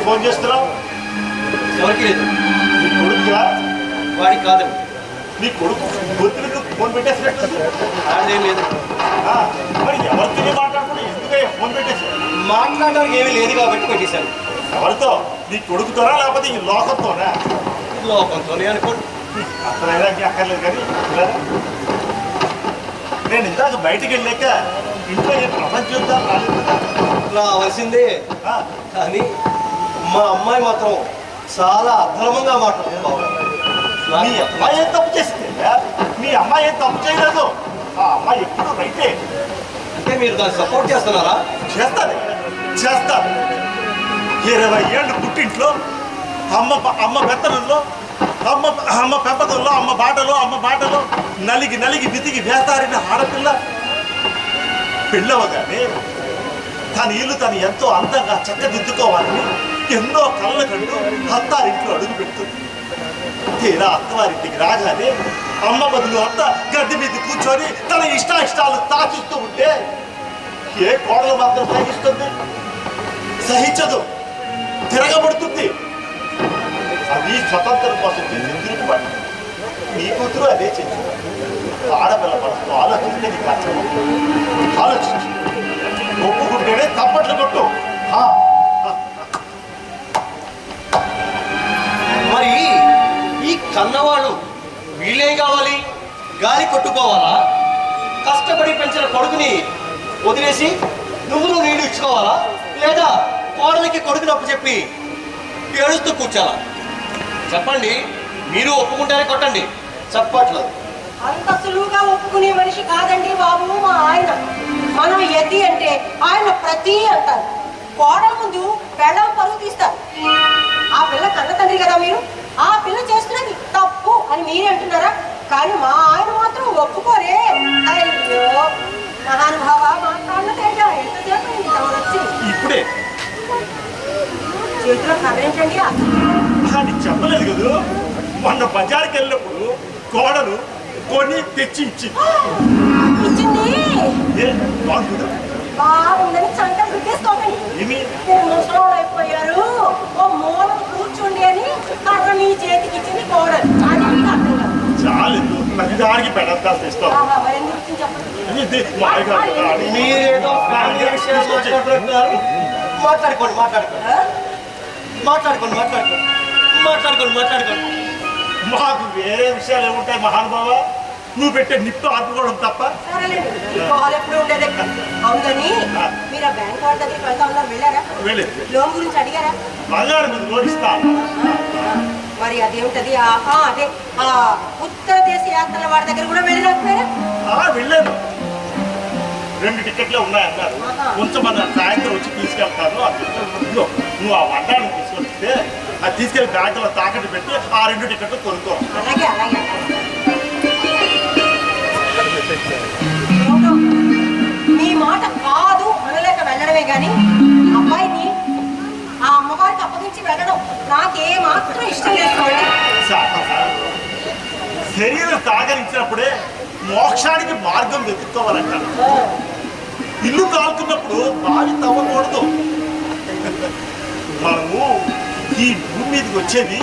ఫోన్ చేస్తున్నావు?
ఎవరికి లేదు.
నీ కొడుకుగా?
వాడికి కాదు.
నీ కొడుకు గొంతులకు ఫోన్ పెట్టేసినట్టు
ఆడదేం లేదు.
మరి ఎవరితో మాట్లాడుకుంటే ఎందుకే ఫోన్ పెట్టేసి?
మాట్లాడడానికి ఏమీ లేదు కాబట్టి పెట్టేశాను.
ఎవరితో? నీ కొడుకుతోనా లేకపోతే ఈ లోకంతోనా?
లోకంతోనే అనుకోండి.
అసలు అక్కర్లేదు కానీ నేను ఇందాక బయటికి వెళ్ళాక ఇంట్లో ప్రపంచం రాలేదు.
రావాల్సిందే. కానీ మా అమ్మాయి మాత్రం చాలా అధర్మంగా మాట్లాడుతుంది.
మీ అమ్మాయి ఏం తప్పు చేసింది? మీ అమ్మాయి ఏం తప్పు చేయలేదు. ఆ అమ్మాయి ఎప్పుడు రైతే.
అంటే మీరు దాన్ని సపోర్ట్ చేస్తున్నారా?
చేస్తాను. 20 ఏళ్ళు పుట్టింట్లో అమ్మ పెత్తనంలో అమ్మ పెంపకంలో అమ్మ బాటలో నలిగి బితికి వేస్తారిన ఆడపిల్ల పెళ్ళవగానే తన ఇల్లు తను ఎంతో అందంగా చక్కదిద్దుకోవాలని ఎన్నో కళ్ళ కంటూ అత్తారింట్లో అడుగు పెడుతుంది. తీరా అత్తవారింటికి రాగానే అమ్మ బదులు అత్త గడ్డి మీద కూర్చొని తన ఇష్టాలు తాకిస్తూ ఉంటే ఏ కోడలు మాత్రం సహిస్తుంది? సహించదు, తిరగబడుతుంది. అది స్వతంత్రం కోసం చేసి తిరుగుబాటు. నీ కూతురు అదే చేసింది. ఆడపిల్ల మనసు ఆలోచిస్తే నీకు కష్టం. ఆలోచించు, ఒప్పుకుంటేనే తప్పట్లు కొట్టు.
మరి ఈ కన్నవాళ్ళు వీళ్ళేం కావాలి? గాలి కొట్టుకోవాలా? కష్టపడి పెంచిన కొడుకుని వదిలేసి నువ్వు నీళ్ళు ఇచ్చుకోవాలా? లేదా కోడలికి కొడుకునప్పు చెప్పి ఏడుస్తూ కూర్చోాలా? చెప్పండి. మీరు ఒప్పుకుంటేనే కొట్టండి. చెప్పట్లేదు.
అంత సులువుగా ఒప్పుకునే మనిషి కాదండి బాబు మా ఆయన. మనం ఎది అంటే ఆయన ప్రతి అంటారు. కోడల ముందు పెళ్ళం పరుగు తీస్తారు. ఆ పిల్ల కన్న తండ్రి కదా మీరు. ఆ పిల్ల చేస్తున్నది తప్పు అని మీరే అంటున్నారా? కానీ మా ఆయన మాత్రం ఒప్పుకోరే. అయ్యో మహానుభావ, మా కన్న తేజ ఎంతసేపు వచ్చి
ఇప్పుడే
చేతిలో కర్రేంటండి?
అది చెప్పలేదు కదా. మొన్న బజార్కి వెళ్ళినప్పుడు కోడలు కొని తెచ్చి ఇచ్చింది.
బాగుందని చంట రుద్దేసుకోకండి. ముసలోడు అయిపోయారు, ఓ మూల కూర్చుండి అని కర్ర మీ చేతికి ఇచ్చింది కోడలు. అది మీకు అర్థం కాదు.
చాలేదు, దానికి పెడతాలు తెస్తాం.
మీరేదో ఫ్యామిలీ విషయాలు మాట్లాడుతున్నారు. మాట్లాడుకోండి.
మాకు వేరే విషయాలు ఏముంటాయి మహానుభావ? నువ్వు పెట్టే నిప్పు ఆపుకోవడం తప్ప.
సరేలేండి, ఈ కాల్ ఎప్పుడు ఉండేది. అవును కానీ మీరు ఆ బ్యాంక్ వాళ్ళ దగ్గరికి వెళ్తా ఉన్నారు, వెళ్ళారా?
వెళ్ళేది
లోన్ గురించి అడిగారా?
బంగారం మీద లోన్ ఇస్తా.
మరి అదేమిటది అదే ఉత్తర దేశ యాత్రల వాడి దగ్గర కూడా వెళ్ళలేకపోయారా?
వెళ్ళాను. 2 టికెట్లే ఉన్నాయన్నారు. కొంచెమన్నా సాయంత్రం వచ్చి తీసుకెళ్తాను అని చెప్పాను. నువ్వు ఆ వడ్డాన్ని తీసుకొస్తే అది తీసుకెళ్లి బ్యాంకులో తాకట్టు పెట్టి ఆ 2 టికెట్లు కొనుక్కో.
అలాగే అలాగే. మీ మాట కాదు అనలేక వెళ్ళడమే కానీ అబ్బాయిని ఆ అమ్మవారికి అప్పగించి వెళ్ళడం నాకే మాత్రం ఇష్టం లేదు.
శరీరం సహకరించినప్పుడే మోక్షానికి మార్గం వెతుక్కోవాలంట. ఇల్లు కాలుతున్నప్పుడు బావి తవ్వకూడదు. మనము ఈ భూమి మీదకి వచ్చేది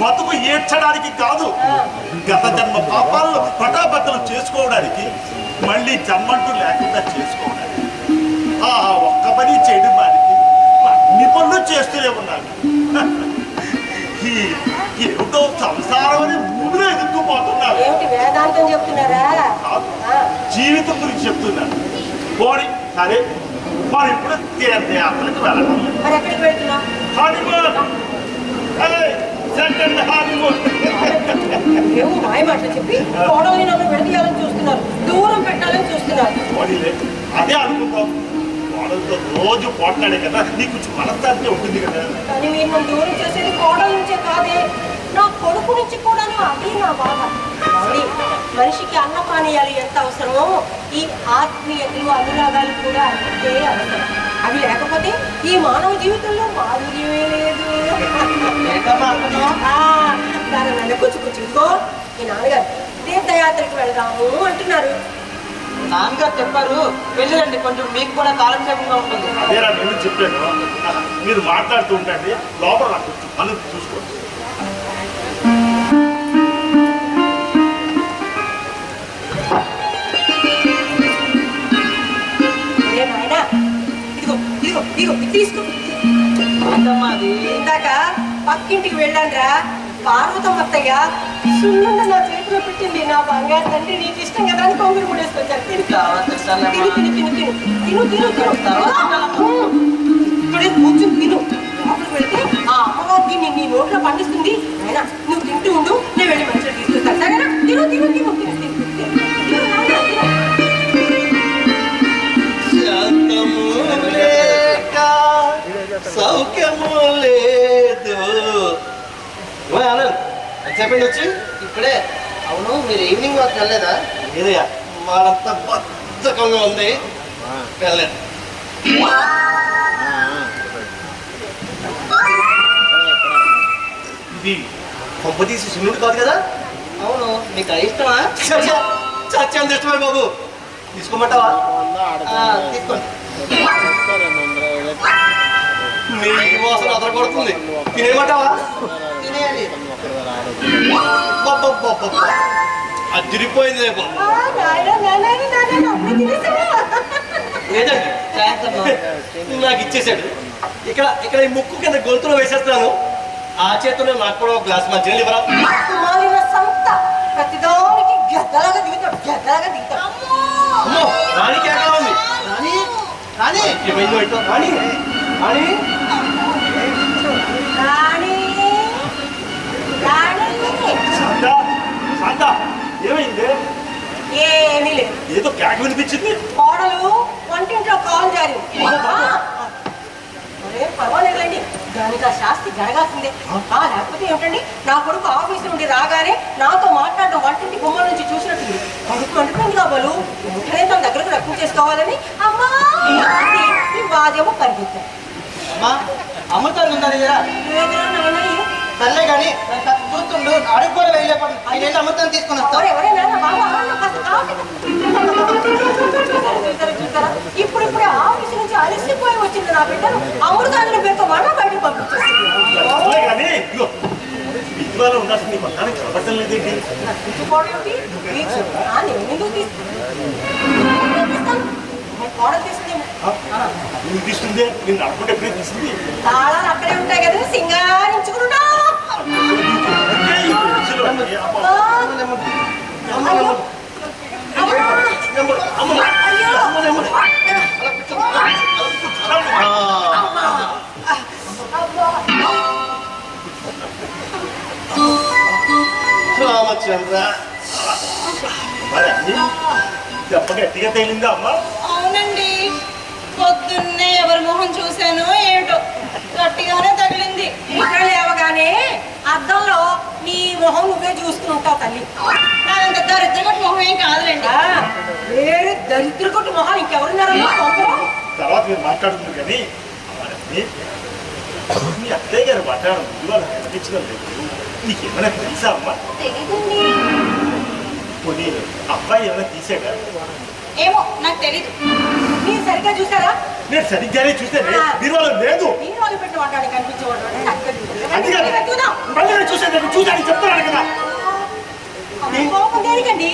బతుకు ఏడ్చడానికి కాదు, గత జన్మ పాపాలను పటాబద్దలు చేసుకోవడానికి, మళ్ళీ జన్మంటూ లేకుండా చేసుకోవడానికి. ఒక్క పని చేయడం వారికి అన్ని పనులు చేస్తూనే ఉన్నాను. ఏమిటో సంసారం అని భూమిలో ఎదుర్కోపోతున్నారు.
ఏమిటి వేదాంతం చెప్తున్నారా?
జీవితం గురించి చెప్తున్నాను. పోనీ సరే, మరి ఇప్పుడు తీర్థయాత్రకు వెళ్ళడం.
మరి ఎక్కడికి వెళ్తున్నావు?
Honeymoon, second honeymoon.
ఏమో మాయ మాటలు చెప్పి కోడల్ని నన్ను విడదీయాలని చూస్తున్నారు, దూరం పెట్టాలని చూస్తున్నారు.
పోనీలే, అదే అనుకుందాం. కోడలతో రోజు పోట్లాడే కదా, నీకు కొంచెం మనస్తాంతి ఉంటుంది కదా.
కానీ మీరు నన్ను దూరం చేసేది కోడల నుంచే కాదే, నా కొడుకు నుంచి కూడా. అది నా బాధ. మనిషికి అన్నపానీయాలు ఎంత అవసరమో ఈ ఆత్మీయతలు అనురాగాలు కూడా అంతే అవసరం. అవి లేకపోతే ఈ మానవ జీవితంలో మాధుర్యమే లేదు. కూర్చుకో, ఈ నాన్నగారు తీర్థయాత్రకు వెళదాము అంటున్నారు.
నాన్నగారు చెప్పారు వెళ్ళండి, కొంచెం మీకు కూడా కాలక్షేపంగా ఉంటుంది.
అదేరా నేను చెప్పాను. మీరు మాట్లాడుతూ ఉండండి, లోపల నాకు పనులు చూసుకోండి.
తీసుకో. ఇందాక పక్కింటికి వెళ్ళానురా, పార్వతమ్మత్తయ్య సున్నుండ నా చేతిలో పెట్టింది. నా బంగారు తండ్రి, నీకు ఇష్టం కదా అని కొంగురు ముడేసుకొచ్చారు. తిను తిను తిను తిను తిను తిను తిను ఇక్కడే కూర్చుని తిను. లోపలికి వెళ్తే ఆ అమ్మవారికి నీ నోట్లో పండిస్తుంది. అయినా నువ్వు తింటూ ఉండు, నేను వెళ్ళి మంచిగా తీసుకొస్తాను. సరేనా? తిను తిను తిను తిను తిను
సౌఖ్యము లేదు. చెప్పండి వచ్చి
ఇప్పుడే. అవును, మీరు ఈవినింగ్ వాక్ వెళ్ళలేదా?
ఏదయ్యా, వాళ్ళంతా బద్ధకంగా ఉంది, వెళ్ళలేదు. ఇది పంప తీసి సున్నుడు కాదు కదా.
అవును, మీకు ఇష్టమా?
చచ్చాను ఇష్టమే బాబు, తీసుకోమంటావా?
తీసుకోండి.
నీ వాసన అదర కొడుతుంది, తినేమంటావా?
తినేయాలి.
అదిరిపోయింది రేపు. లేదండి, నాకు ఇచ్చేసాడు. ఇక్కడ ఇక్కడ ఈ ముక్కు కింద గొంతులో వేసేస్తున్నాను. ఆ చేతిలో నాకు కూడా ఒక గ్లాస్ మంచి నీళ్ళు ఇవ్వరా?
ప్రతిదానికి గద్దలాగా దిగుతాడు, గద్దలాగా దిగుతాడు.
అమ్మో, రాణికి ఎక్కడ ఉంది?
రాణి, రాణి,
ఏమైందో ఏంటో. రాణి, రాణి,
రాణి, రాణి.
శాంతా, శాంతా, ఏమైంది?
ఏమీ లేదు.
ఏదో క్యాక్ వినిపించింది.
కోడలు వంటింట్లో కాలు జారింది. పర్వాలేదండి, దానికి ఆ శాస్తి జరగాల్సిందే. లేకపోతే ఏమిటండి, నా కొడుకు ఆఫీస్ నుండి రాగానే నాతో మాట్లాడడం వంటింటి గుమ్మల నుంచి చూసినట్టుంది. కొడుకు వండుతుంది కాబోలు వెంటనే తన దగ్గరకు రక్షణ చేసుకోవాలని అమ్మా ఈ బాధ్యము పరిగెత్తాను.
అమ్మా, అమృతాలు ఉందా దగ్గర? సర్లే కానీ చూస్తుండు, అడుగు కూడా వేయలేకపోతుంది. నేను అమృతాన్ని తీసుకుని వస్తాను.
ఇప్పుడిప్పుడే ఆఫీస్ నుంచి అలసిపోయి వచ్చింది నా బిడ్డను అమృతాన్ని పేరుతో మనం బయటకు పంపించేస్తుంది.
కానీ ఇవాళ ఉండాల్సింది మొత్తానికి కనబడటం లేదేంటి?
కోడలు తీసుకుందేమో.
నువ్వు తీసుకుందే, నేను అనుకుంటే ఎప్పుడే తీసుకుంది.
తాళాలు అక్కడే ఉంటాయి కదా, సింగారించుకున్నా.
రామచంద్ర.
మరి అన్ని దెబ్బ గట్టిగా తగిలిందా అమ్మా?
అవునండి, పొద్దున్నే ఎవరి మొహం చూశానో ఏమిటో గట్టిగానే తగిలింది.
నిద్ర లేవగానే అద్దంలో నీ మొహం నువ్వే చూసుకుంటావు తల్లి.
నాదంత దరిద్రగట్టు మొహం ఏం కాదులేండి.
వేరే దరిద్ర కొట్టు మొహం ఇంకెవరున్నారమ్మా?
తర్వాత మీరు మాట్లాడుతుంది కానీ మరి అన్ని మీ అత్తయ్య గారు మాట్లాడడం ఇవాళ కనిపించడం లేదు. నీకేమైనా తెలుసా అమ్మా?
తెలీదండి.
పోనీ అబ్బాయి ఏమైనా తీసాడా?
ఏమో నాకు తెలీదు.
మీరు సరిగ్గా చూసారా?
నేను సరిగ్గానే చూసానే, మీరు వాళ్ళు లేదు.
మీరు వాళ్ళు పెట్టిన వాటానికి కనిపించేవాడు
అది కాదు, మళ్ళీ నేను చూసాను చెప్తున్నాను కదా.
కోపం దేనికండి?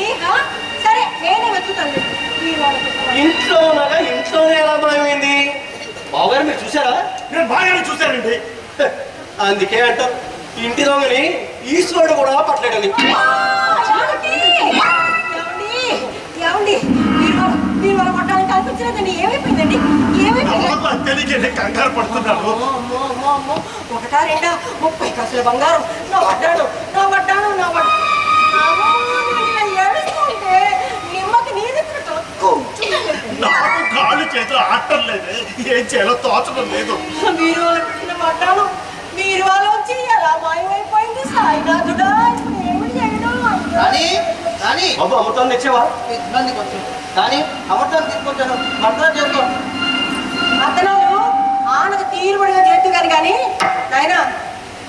సరే నేనే వెతుకుతాను. మీరు వాళ్ళు పెట్టిన
ఇంట్లో ఉండగా ఇంట్లోనే ఎలా మాయమైంది? బావగారు మీరు చూసారా?
నేను బాగానే చూశానండి.
అందుకే అంటారు ఇంటి దొంగని ఈశ్వరుడు కూడా పట్టలేడని.
ఏమండి మీరు వాళ్ళ పట్టాలని కనిపించలేదండి. ఏమైపోయిందండి? ఏమైపోయింది?
తెలియకే కంగారు పడుతున్నాను.
ఒకటా రెండా 30 కాసుల బంగారం నా పడ్డాను. ఏడుస్తుంటే నిమ్మకి నీరెత్తినట్టు
నాకు కాళ్ళు చేతులు ఆడటం లేదు, ఏం చేయాలో తోచడం లేదు.
మీరు వాళ్ళు పెట్టిన పడ్డాను మీరు వాళ్ళొచ్చి ఎలా మాయమైపోయింది సాయినాథుడా. ఇప్పుడు ఏమి చేయడం?
బాబు అమృతాన్ని తెచ్చావా?
కానీ అమృతాన్ని తీసుకొచ్చాను, మంత్రం చేసుకో.
అతనాలు ఆనకు తీరుబడిగా చేస్తూ కానీ నాయన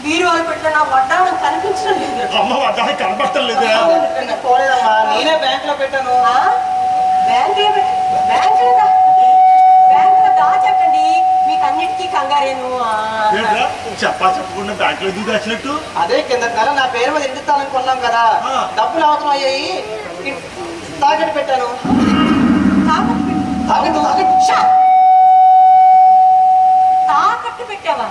మీరు వాళ్ళు పెట్టిన నా వడ్డానం కనిపించడం లేదు.
అమ్మ వడ్డాన్ని కనబడటం లేదా?
పోలేదమ్మా, నేనే బ్యాంక్ లో పెట్టాను.
బ్యాంకులో దాచకండి, మీకు అన్నిటికీ కంగారేను.
చెప్పకుండా బ్యాంకులో ఎందుకు దాచినట్టు?
అదే కింద నెల నా పేరు మీద ఇంటి స్థలం కొన్నాం కదా, డబ్బులు అవసరం అయ్యాయి, తాకట్టు పెట్టాను.
తాకట్టు పెట్టావా?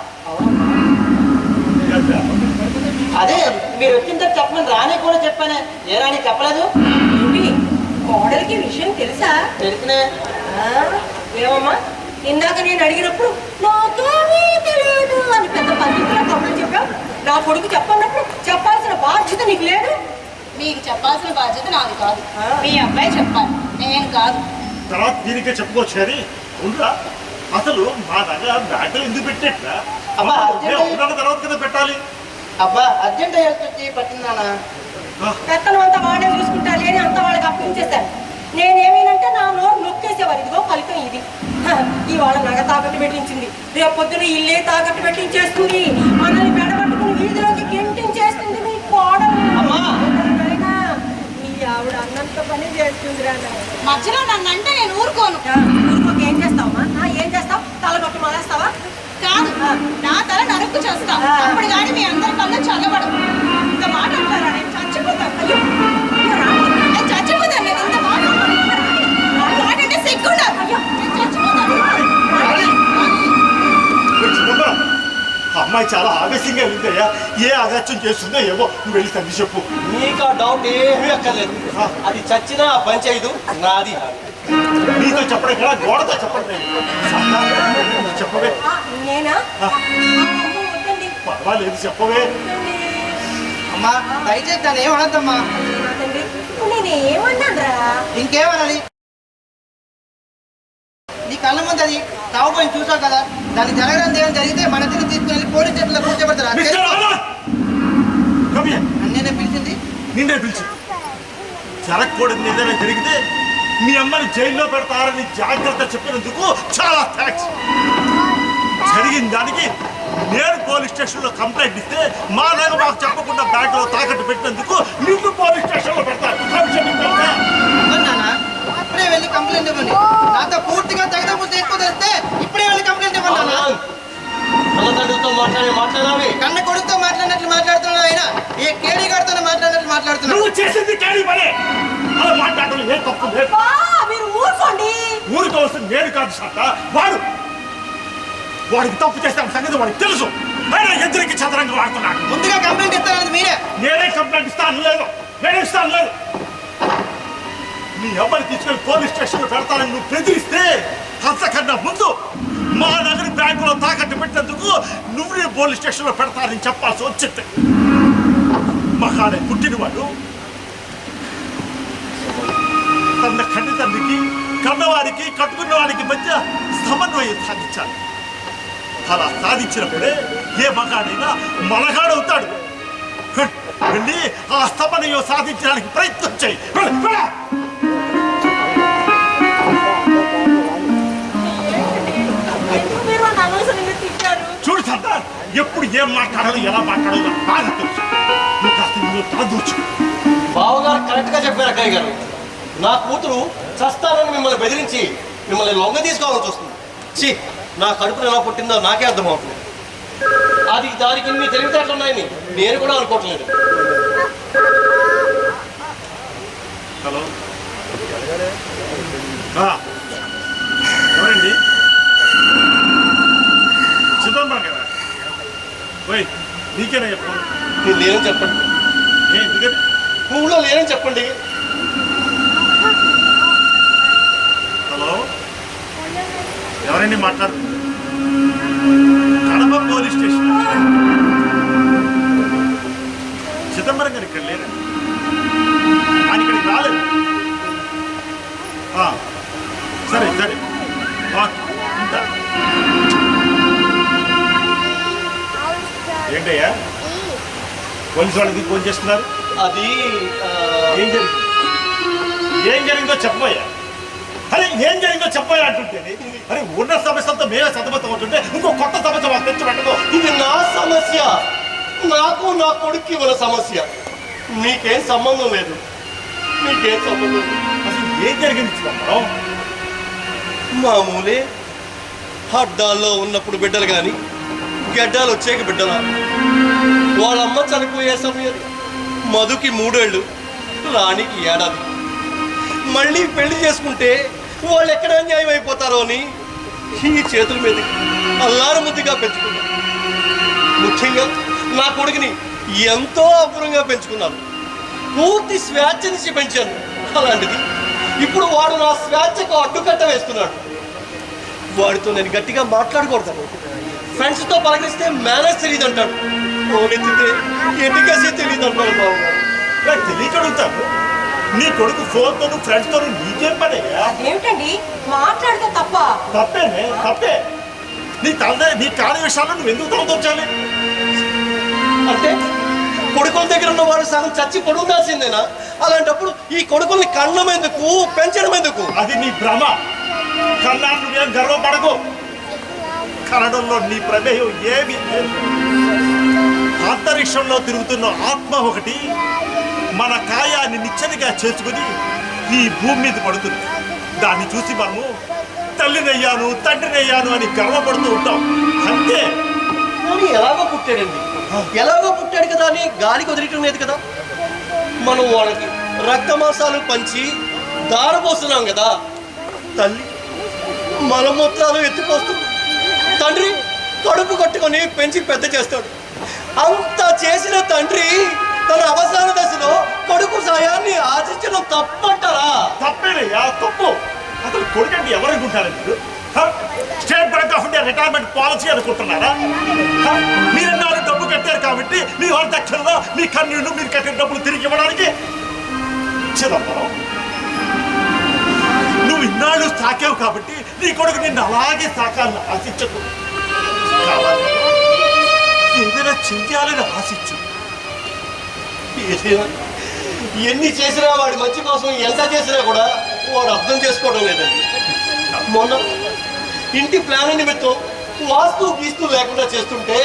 అదే మీరు వచ్చిన తర్వాత చెప్పమని రాని కూడా చెప్పానే. ఏ రాని చెప్పలేదు?
కోడలికి విషయం తెలుసా?
తెలిసినే.
ఏమమ్మా ఇందాక నేను అడిగినప్పుడు నాకేమీ తెలియదు అని పెద్ద పండితుల కబుర్లు చెప్పావు. నా కొడుకు చెప్పన్నప్పుడు చెప్పాల్సిన బాధ్యత నీకు లేదు.
మీకు చెప్పాల్సిన బాధ్యత నాది కాదు, మీ అబ్బాయి చెప్పాలి, నేను కాదు.
తర్వాత దీనికే చెప్పుకోవచ్చు కానీ ఉండరా, అసలు మా దగ్గర బ్యాంకులు ఎందుకు పెట్టేట్లా? తర్వాత కదా పెట్టాలి.
అబ్బా అర్జెంట్ అయ్యి పట్టిందానా?
పెత్తనం అంతా వాడే చూసుకుంటా లేని అంతా వాళ్ళకి అప్పించేశాను. నేనేమేనంటే నా నోరు నొక్కేసేవారు. ఇదిగో ఫలితం ఇది. ఇవాళ నగ తాకట్టు పెట్టించింది, రేపు పొద్దున ఇల్లే తాకట్టు పెట్టించేస్తుంది, మనల్ని మెడబట్టుకుని వీధిలోకి గెంటించేస్తుంది మీ కోడలు. మీ ఆవిడ అన్నంత పని చేస్తుందిరా.
మధ్యలో నన్ను అంటే నేను ఊరుకోను.
ఊరుకోక ఏం చేస్తావమ్మా? ఏం చేస్తావు? తలగొట్టు మానేస్తావా?
కాదు, నా తల నరుక్కు చేస్తా, అప్పుడు కానీ మీ అందరి కళ్ళు చల్లబడు. ఇంత మాట అంటారా? నేను చచ్చిపోతాను. అయ్యో నేను చచ్చిపోతాను. నేను ఇంత మాట అంటే సిగ్గుండా. అయ్యో నేను చచ్చిపోతాను.
అమ్మాయి చాలా ఆవేశంగా వెళ్తాయా, ఏ ఆగాత్యం చేస్తుందో ఏమో, నువ్వు వెళ్ళి తండ్రి చెప్పు.
నీకు ఆ డౌట్ ఏమీ అక్కర్లేదు. అది చచ్చినా ఆ పంచాయదు నాది.
నీతో చెప్పడం కదా, గోడతో చెప్పడం. చెప్పవే.
నేనా? వద్దండి.
పర్వాలేదు చెప్పవే.
అమ్మా దయచేసి దాన్ని ఏమనద్దమ్మా.
నేనేమన్నారా?
ఇంకేమనాలి? నీ కళ్ళ ముందు అది తాగుపోయి చూసావు కదా, దాన్ని జరగడం ఏమైనా జరిగితే మన దగ్గర తీసుకుని పోలీస్ స్టేషన్లో కూర్చోబెడతారు. నేనే పిలిచింది,
నిన్నే పిలిచి. జరగకూడదు ఏదైనా జరిగితే మీ అమ్మని జైల్లో పెడతారని జాగ్రత్త చెప్పినందుకు చాలా థ్యాంక్స్. జరిగిన దానికి నేను పోలీస్ స్టేషన్లో కంప్లైంట్ ఇస్తే మా నాన్న మాకు చెప్పకుండా బ్యాంకులో తాకట్టు పెట్టినందుకు నిన్ను పోలీస్ స్టేషన్లో పెడతారు.
నాన్న ఇప్పుడే వెళ్ళి కంప్లైంట్ ఇవ్వండి. నాతో పూర్తిగా తగినప్పుడు తీసుకొస్తే ఇప్పుడే వెళ్ళి కంప్లైంట్ ఇవ్వండి.
తల్లిదండ్రులతో మాట్లాడాలి.
కన్న కొడుకుతో మాట్లాడినట్లు మాట్లాడుతున్నాడు ఆయన, ఏ కేడీ గారితో మాట్లాడినట్లు మాట్లాడుతున్నాడు.
నువ్వు చేసింది కేడీ పనే, అలా మాట్లాడడం ఏం తప్పు లేదు.
మీరు ఊరుకోండి.
ఊరుకోవాల్సింది నేను కాదు సార్, వాడికి తప్పు చేస్తాను సంగతి వాడికి తెలుసు. ఆయన ఎదురికి చదరంగా వాడుతున్నాడు.
ముందుగా కంప్లైంట్ ఇస్తానది మీరే.
నేనే కంప్లైంట్ ఇస్తాను లేదు, నేనే ఇస్తాను లేదు. నీ అబ్బాయిని తీసుకెళ్లి పోలీస్ స్టేషన్లో పెడతానని నువ్వు బెదిరిస్తే అంతకన్నా ముందు మా నగరి బ్యాంకులో తాకట్టు పెట్టినందుకు నువ్వు పోలీస్ స్టేషన్లో పెడతానని చెప్పాల్సి వచ్చింది. మాకు తానే పుట్టినవాడు తన కన్ని తండ్రికి కన్నవారికి కట్టుకున్న వారికి మధ్య సమన్వయం సాధించాలి. అలా సాధించినప్పుడే ఏ మగాడైనా మనగాడవుతాడు. వెళ్ళి ఆ సమన్వయం సాధించడానికి ప్రయత్నం చేయి. చూడు సర్దార్, ఎప్పుడు ఏం మాట్లాడాలో ఎలా మాట్లాడాలో నాకు బాగా తెలుసు. నువ్వు కాస్త నువ్వు తలదూర్చు.
బావగారు కరెక్ట్ గా చెప్పారు అక్కయ్య గారు. నా కూతురు చస్తానని మిమ్మల్ని బెదిరించి మిమ్మల్ని లొంగ తీసుకోవాలని చూస్తుంది. ఛీ, నా కడుపులో ఎలా పుట్టిందో నాకే అర్థమవుతుంది. అది దానికి ఇన్ని తెలివితేటలు ఉన్నాయని నేను కూడా అనుకోవట్లేదు.
హలో, ఎవరండి? చిదంబరం కదా? పోయి నీకేనా చెప్పండి.
నేను లేనని చెప్పండి.
ఎందుకని
ఊళ్ళో లేనని చెప్పండి.
హలో, ఎవరండి మాట్లాడు? Kadapa police station. చిదంబరం గారు ఇక్కడ లేరు. ఆయన ఇక్కడికి రాలేదు. సరే సరే, ఉంటా. ఏంటయ్యా పోలీసు వాళ్ళకి ఫోన్ చేస్తున్నారు?
అది
ఏం జరిగింది? ఏం జరిగిందో చెప్పబోయా? అరే ఏం జరిగిందో చెప్పబోయా అంటుంటే అరే ఉన్న సమస్యలతో మేమే సతమతం అవుతుంటే ఇంకో కొత్త సమస్య మాకు తెచ్చి పెట్టదు.
ఇది నా సమస్య, నాకు నా కొడుక్కి ఉన్న సమస్య. నీకేం సంబంధం లేదు. నీకేం సంబంధం లేదు.
అసలు ఏం జరిగింది చిదంబరం?
మామూలే. అడ్డాల్లో ఉన్నప్పుడు బిడ్డలు కానీ గడ్డాలు వచ్చాక బిడ్డలా. వాళ్ళమ్మ చనిపోయే సమయం మధుకి 3 ఏళ్ళు, రాణికి 1 ఏడాది. మళ్ళీ పెళ్లి చేసుకుంటే వాళ్ళు ఎక్కడ అన్యాయం అయిపోతారో అని ఈ చేతుల మీద అల్లారు ముద్దుగా పెంచుకున్నాను. ముఖ్యంగా నా కొడుకుని ఎంతో అపురంగా పెంచుకున్నాను. పూర్తి స్వేచ్ఛనిచ్చి పెంచాను. అలాంటిది ఇప్పుడు వాడు నా స్వేచ్ఛకు అడ్డుకట్ట వేస్తున్నాడు. వాడితో నేను గట్టిగా మాట్లాడకూడతాను. ఫ్రెండ్స్తో పలకరిస్తే మేనేజ్ తెలియదు అంటాడు. ఓడెత్తితే ఎన్నికేసే తెలియదు అంటాడు. బాబు
తెలియకడుగుతాను. నీ కొడుకు ఫోన్తోను ఫ్రెండ్స్తోను నీకేం పడయ్యా?
ఏమిటండి మాట్లాడితే తప్ప?
తప్పేనే, తప్పే. నీ కాని విషయాల్లో నువ్వు ఎందుకు తలదొచ్చాలి?
అంటే కొడుకుల దగ్గర ఉన్న వాడు సగం చచ్చి పొడుగుదాల్సిందేనా? అలాంటప్పుడు ఈ కొడుకుల్ని కన్నడం ఎందుకు, పెంచడం ఎందుకు?
అది నీ భ్రమ. కన్నా నువ్వేం గర్వపడకు. కన్నడంలో నీ ప్రమేయం ఏమి లేదు. అంతరిక్షంలో తిరుగుతున్న ఆత్మ ఒకటి మన కాయాన్ని నిచ్చెనగా చేర్చుకుని ఈ భూమి మీద పడుతుంది. దాన్ని చూసి మనము తల్లినయ్యాను, తండ్రినయ్యాను అని గర్వపడుతూ ఉంటాం. అంతే.
కానీ ఎలాగో పుట్టాడండి, ఎలాగో పుట్టాడు కదా అని గాలికి వదిలేయటం లేదు కదా. మనం వాళ్ళకి రక్తమాంసాలు పంచి దారపోస్తున్నాం కదా. తల్లి మలమూత్రాలు ఎత్తిపోస్తుంది. తండ్రి కడుపు కట్టుకొని పెంచి పెద్ద చేస్తాడు. అంత చేసిన తండ్రి తన అవసాన దశలో కొడుకు సాయాన్ని ఆశించడం తప్పంటారా?
తప్పేనయ్యా, తప్పు. అసలు కొడుకంటే ఎవరనుకుంటారు మీరు? State bank of India retirement policy అనుకుంటున్నారా? మీరన్నారు డబ్బు కట్టారు కాబట్టి మీ వాళ్ళ దక్షిణలో మీ కన్నీళ్ళు మీరు కట్టిన డబ్బులు తిరిగి ఇవ్వడానికి. చిదంబరం, నువ్వు ఇన్నాళ్ళు సాకావు కాబట్టి నీ కొడుకు నిన్ను అలాగే సాకాలని ఆశించకు. కావాలి ఏదైనా చెయ్యాలని ఆశించు.
ఎన్ని చేసినా వాడి మంచి కోసం ఎంత చేసినా కూడా వాడు అర్థం చేసుకోవడం లేదండి. మొన్న ఇంటి ప్లాన్ నిమిత్తం వాస్తు గీస్తూ లేకుండా చేస్తుంటే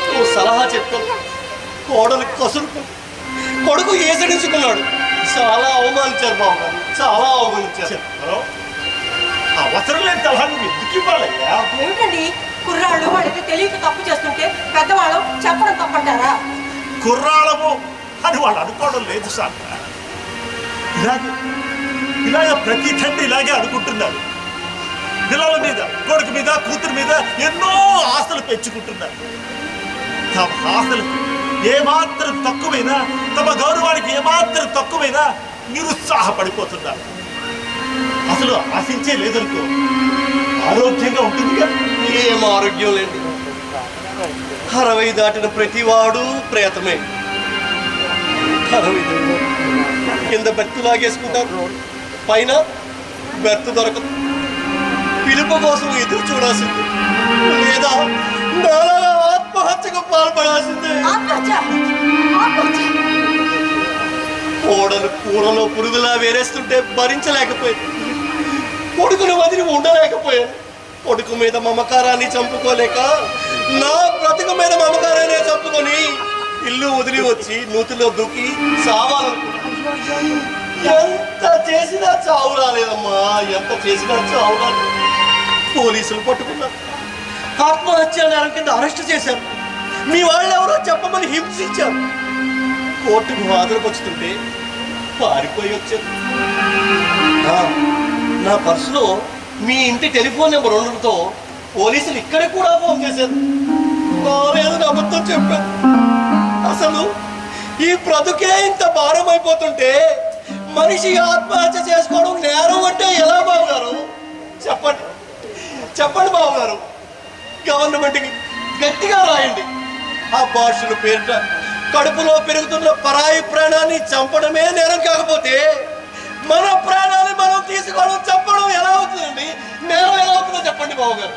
నువ్వు సలహా చెప్పాను. కోడలు కసురుకు కొడుకు ఏసడించుకున్నాడు. చాలా అవమానించారు బాబు గారు, చాలా అవమానించారు.
అవసరం లేని సలహా నువ్వు ఎందుకు ఇవ్వాలయ్యా?
ఏమిటండి కుర్రాళ్ళు వాళ్ళకి తెలియక తప్పు చేస్తుంటే పెద్దవాళ్ళు చెప్పడం తప్పంటారా?
కుర్రాళ్ళము అని వాళ్ళు అనుకోవడం లేదు సార్. ఇలాగే ప్రతి తండ్రి ఇలాగే అనుకుంటున్నారు. పిల్లల మీద, కొడుకు మీద, కూతురు మీద ఎన్నో ఆశలు పెంచుకుంటున్నారు. తమ ఆశలకు ఏమాత్రం తక్కువైనా, తమ గౌరవానికి ఏమాత్రం తక్కువైనా నిరుత్సాహపడిపోతున్నారు. అసలు ఆశించే లేదనుకో, ఆరోగ్యంగా ఉంటుందిగా.
ఏం ఆరోగ్యం లేండి. 60 దాటిన ప్రతివాడు ప్రేతమే. కింద బెర్త్ లాగేసుకుంటారు, పైన బెర్త్ దొరకదు. పిలుపు కోసం ఎదురు చూడాల్సింది, లేదా నాలాగా ఆత్మహత్యకు పాల్పడాల్సిందే. కోడలు కూరలో పురుగులా వేరేస్తుంటే భరించలేకపోయింది. కొడుకును వదిలి ఉండలేకపోయాను. కొడుకు మీద మమకారాన్ని చంపుకోలేక నా బ్రతుకు మీద మమకారాన్ని చంపుకొని ఇల్లు వదిలి వచ్చి నూతిలో దూకి సావాలనుకున్నాను. ఎంత చేసినా చావు రాలేదమ్మా, ఎంత చేసినా చావు రాలేదు. పోలీసులు పట్టుకున్నారు, ఆత్మహత్య నేరం కింద అరెస్ట్ చేశారు. మీ వాళ్ళు ఎవరో చెప్పమని హింసించారు. కోర్టుకు హాజరుపరుస్తుంటే పారిపోయి వచ్చారు. నా పర్సులో మీ ఇంటి టెలిఫోన్ నెంబర్ ఉండడంతో పోలీసులు ఇక్కడికి కూడా ఫోన్ చేశారు. నాలేదని అబద్ధం చెప్పారు. అసలు ఈ బ్రతుకే ఇంత భారం అయిపోతుంటే మనిషి ఆత్మహత్య చేసుకోవడం నేరం అంటే ఎలా బావగారు? చెప్పండి చెప్పండి బావగారు. గవర్నమెంట్కి గట్టిగా రాయండి. ఆ భాషల పేరిట కడుపులో పెరుగుతున్న పరాయి ప్రాణాన్ని చంపడమే నేరం కాకపోతే మన ప్రాణాన్ని మనం తీసుకోవడం చంపడం ఎలా అవుతుందండి? నేరం ఎలా అవుతుందో చెప్పండి బావగారు.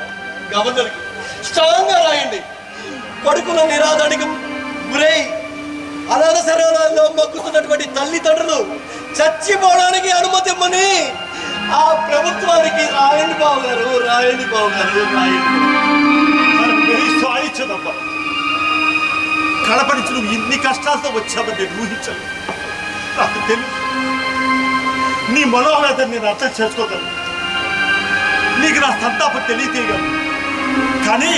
గవర్నర్కి స్ట్రాంగ్ గా రాయండి. కొడుకుల నిరాధానికి గురై అనాథ శరణాల్లో మొక్కుతున్నటువంటి తల్లిదండ్రులు చచ్చిపోవడానికి అనుమతి ఇమ్మని ఆ ప్రభుత్వానికి రాయండి బావగారు, రాయండి బావగారు, రాయండి.
సాధించదమ్మా, కడప నుంచి నువ్వు ఇన్ని కష్టాలతో వచ్చావని నేను ఊహించాను. నాకు తెలుసు నీ మనోవేదన నేను అర్థం చేసుకోగలను. నీకు నా సంతాపం తెలియగలను. కానీ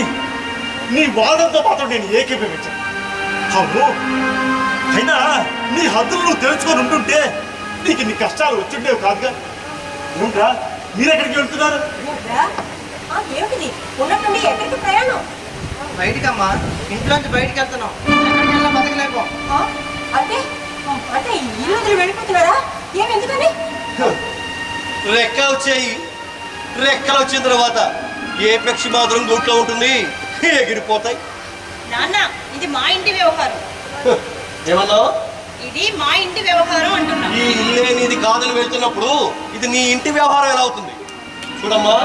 నీ వాదంతో మాత్రం నేను ఏకీభవించాను. అవును, అయినా నీ హద్దులు నువ్వు తెలుసుకొని ఉంటుంటే నీకు ఇన్ని కష్టాలు వచ్చిండేవి కాదుగా. ఏమిట్రా మీరెక్కడికి వెళ్తున్నారు?
ఏమిటిది ఉన్నట్టుండి ఎక్కడికి ప్రయాణం?
బయటికమ్మా, ఇంట్లోంచి బయటికి వెళ్తున్నాం. ఎక్కడికి వెళ్ళినా బతకలేకపో.
అంటే అంటే ఇల్లు వదిలి వెళ్ళిపోతున్నారా? ఏమి ఎందుకని?
రెక్కలు వచ్చాయి. రెక్కలు వచ్చిన తర్వాత ఏ పక్షి మాత్రం గూట్లో ఉంటుంది, ఎగిరిపోతాయి.
నాన్న, ఇది మా ఇంటి వ్యవహారం.
ఏమన్నా?
ఇది మా ఇంటి వ్యవహారం అంటున్నా.
ఈ ఇల్లే నీది కాదని వెళ్తున్నప్పుడు ఇది నీ ఇంటి వ్యవహారం ఎలా అవుతుంది? చూడమ్మా,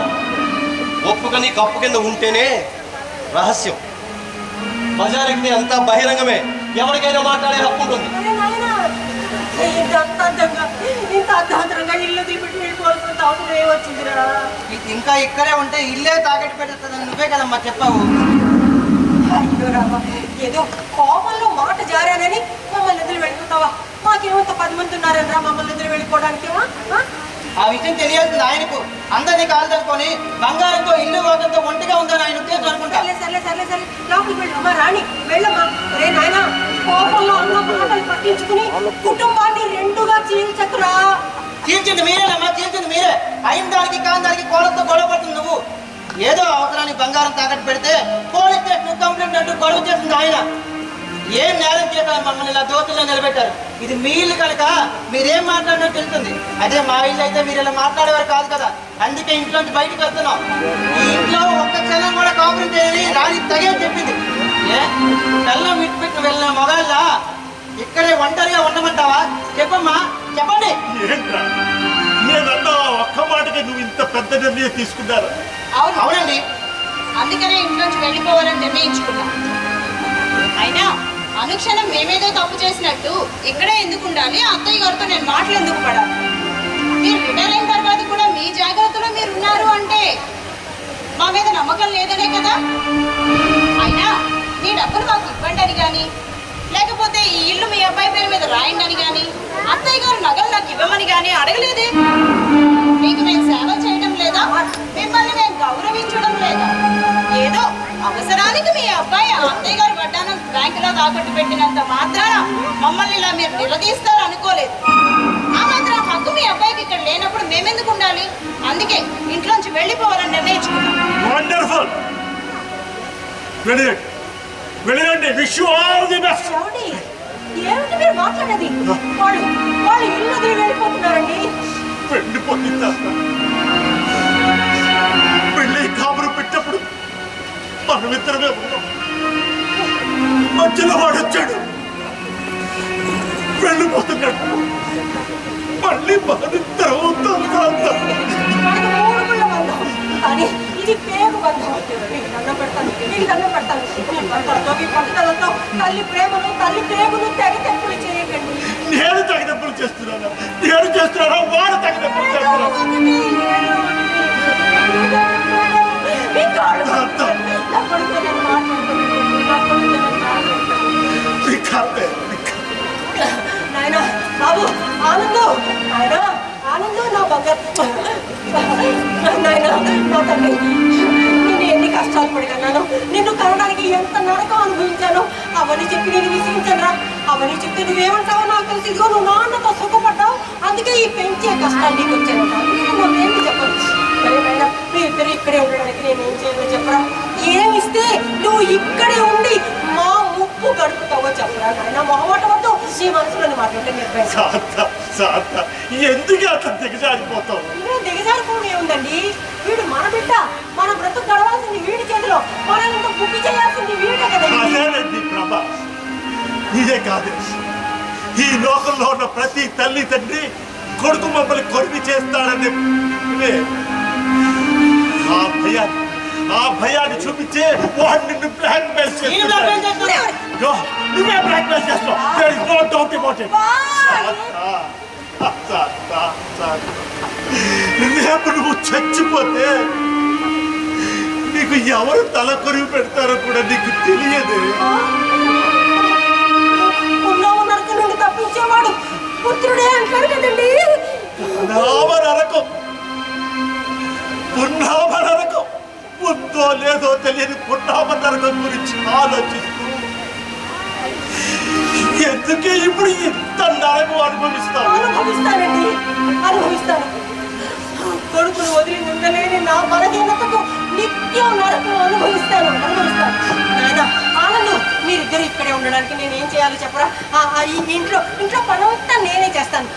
ఒప్పుక నీ కప్పు కింద ఉంటేనే రహస్యం. బజారెక్కితే అంతా బహిరంగమే, ఎవరికైనా మాట్లాడే హక్కు ఉంటుంది.
ఇంత అర్ధాంతరంగా ఇల్లు దిగిపెట్టి వెళ్ళిపోవాల్సిన అవసరం ఏమొచ్చిందిరా?
ఇంకా ఇక్కడే ఉంటే ఇల్లే తాకట్టు పెట్టేస్తుందని నువ్వే కదమ్మా చెప్పావు.
అయ్యో రామా, ఏదో కోపంలో మాట జారానని మమ్మల్ని ఎదురు వెళ్ళిపోతావా? మాకేమంత 10 మంది ఉన్నారనరా మమ్మల్ని ఎదురు వెళ్ళిపోవడానికేమా?
ఆ విషయం తెలియాల్సింది ఆయనకు. అందరినీ కాలు తట్టుకొని బంగారంతో ఇల్లు వాకంతో ఒంటిగా ఉందని ఆయన ఉద్దేశం అనుకుంటా.
సర్లే సర్లే సర్లే సర్లే లోపలికి వెళ్ళమ్మా. రాణి వెళ్ళమ్మా. రే నాయనా, కోపంలో అన్న మాటలు పట్టించుకుని కుటుంబాన్ని రెండుగా చీల్చకురా.
చీల్చింది మీరేనమ్మా, చీల్చింది మీరే. అయిన దానికి కాని దానికి కోళ్ళతో గొడవ పడుతుంది నువ్వు. ఏదో అవసరానికి బంగారం తాకట్టు పెడితే పోలీస్ స్టేషన్ కంప్లైంట్ అంటూ గొడవ చేసింది ఆయన. ఏం నేరం చేశారు? మమ్మల్ని ఇలా దోతుల్లో నిలబెట్టారు. ఇది మీ ఇల్లు కనుక మీరేం మాట్లాడినా తెలుస్తుంది. అదే మా ఇల్లు అయితే మీరు ఇలా మాట్లాడేవారు కాదు కదా. అందుకే ఇంట్లోంచి బయటకు వస్తున్నాం. ఈ ఇంట్లో ఒక్క క్షణం కూడా కాపురం చేయని రాణి తగే చెప్పింది. ఏ పిల్లం విడిపెట్టిన వెళ్ళిన మొగాళ్ళ ఇక్కడే ఒంటరిగా ఉండమంటావా? చెప్పమ్మా, చెప్పండి.
ఏంట్రా నేనన్నా ఒక్క మాటకి నువ్వు ఇంత పెద్ద నిర్ణయం తీసుకున్నారు?
అవునండి,
అందుకనే ఇంట్లోంచి వెళ్ళిపోవాలని నిర్ణయించుకున్నా. అయినా అనుక్షణం మేమేదో తప్పు చేసినట్టు ఇక్కడే ఎందుకు ఉండాలి? అత్తయ్య గారితో నేను మాటలు ఎందుకు పడాలి? మీరు రిటైర్ అయిన తర్వాత కూడా మీ జాగ్రత్తలో మీరు ఉన్నారు అంటే మా మీద నమ్మకం లేదనే కదా. అయినా మీ డబ్బులు మాకు ఇవ్వండి అని కానీ, లేకపోతే ఈ ఇల్లు మీ అబ్బాయి పేరు మీద రాయండి అని కానీ, అత్తయ్య గారు నగలు నాకు ఇవ్వమని కానీ అడగలేదే. మీకు మేము సేవ చేయడం లేదా? మిమ్మల్ని మేము గౌరవించడం లేదా? ఏదో అవసరానికి మీ అబ్బాయి అత్తయ్య గారు వడ్డానం బ్యాంకులో తాకట్టు పెట్టినంత మాత్రాన మమ్మల్ని ఇలా మీరు నిలదీస్తారు అనుకోలేదు. ఆ మాత్రం హక్కు మీ అబ్బాయికి ఇక్కడ లేనప్పుడు మేమెందుకు ఉండాలి? అందుకే ఇంట్లోంచి వెళ్ళిపోవాలని నిర్ణయించుకున్నాం.
వండర్ఫుల్, వెళ్ళండి. Wish you all the best.
ఏమిటి మీరు మాట్లాడేది? వాళ్ళు ఇల్లు వదిలి వెళ్ళిపోతున్నారండి.
వెళ్ళిపోతుందా? పెళ్ళి కాపురం పెట్టినప్పుడు మనమిద్దరమే ఉన్నాం. మధ్యలో వాడు వచ్చాడు. వెళ్ళిపోతున్నాడు. మళ్ళీ బాధిద్దరం అవుతాం.
మనకి మూడుగుళ్ళ బంధం కానీ ఇది పేరు బంధం. నీకు దండం పెడతాను, నీకు దండం పెడతాను. నీ భర్తలతో మీ పట్టుదలతో తల్లి ప్రేమను తెగ తెప్పులు చేయకండి.
నేను తగినప్పులు చేస్తున్నాను, నేను చేస్తున్నాను, వాడు తగినప్పులు చేస్తున్నాను.
నాయనా బాబు ఆనందు, నాయనా ఆనందు, నా బంగారు నాయనా, నా తండ్రి, నేను ఎన్ని కష్టాలు పడినాను, నిన్ను కనడానికి ఎంత నరకం అనుభవించాను. అవన్నీ చెప్పి నేను విసిగించరా? అవన్నీ చెప్తే నువ్వేమంటావో నాకు తెలిసి. ఇదిగో నువ్వు నాన్నతో సుఖపడ్డావు, అందుకే ఈ పెంచే కష్టాలు నీకు వచ్చాను. నువ్వేంటి చెప్పను. సరేనైనా మీ ఇద్దరు ఇక్కడే ఉండడానికి నేనేం చేయాలో చెప్పరా? ఏమిస్తే నువ్వు ఇక్కడే ఉండి మా ముప్పు గడుపుతావో చెప్పరా? నాయన మొహమాట వద్దు, నీ మనసులోని మాట్లాడితే
ఎందుకు అట్లా దిగజారిపోతావు?
దిగజారిపోవడం ఏముందండి? వీడు మన బిడ్డ, మన బ్రతుకు గడవాల్సింది వీడి చేతిలో, మనల్ని బుద్ధి చేయాల్సింది వీడే కదండి.
అదేనండి ప్రభా, ఇదే కాదు, ఈ లోకంలో ఉన్న ప్రతి తల్లి తండ్రి కొడుకు మమ్మల్ని కొరివి చేస్తాడని ఆ భయాన్ని చూపించే వాడు నిన్ను బ్లాక్ మెయిల్ చేస్తున్నాడు. నువ్వే బ్లాక్ మెయిల్ చేస్తావు. There is no doubt about it. రేపు నువ్వు చచ్చిపోతే నీకు ఎవరు తల కొరివి పెడతారో కూడా నీకు తెలియదు.
నరకం నుండి తప్పించేవాడు పుత్రుడే అంటారు కదండి.
పున్నామనరకం ఉందో లేదో తెలియని పున్నామనరకం గురించి ఆలోచిస్తూ ఎందుకే ఇప్పుడు ఇంత నరకం
అనుభవిస్తానండి, అనుభవిస్తాను. కొడుకును వదిలి ఉండలేని నా బలహీనతకు నిత్యం నరకం అనుభవిస్తాను. నాయన ఆనందం, మీరిద్దరు ఇక్కడే ఉండడానికి నేనేం చేయాలో చెప్పరా? ఈ ఇంట్లో పనంతా నేనే చేస్తాను,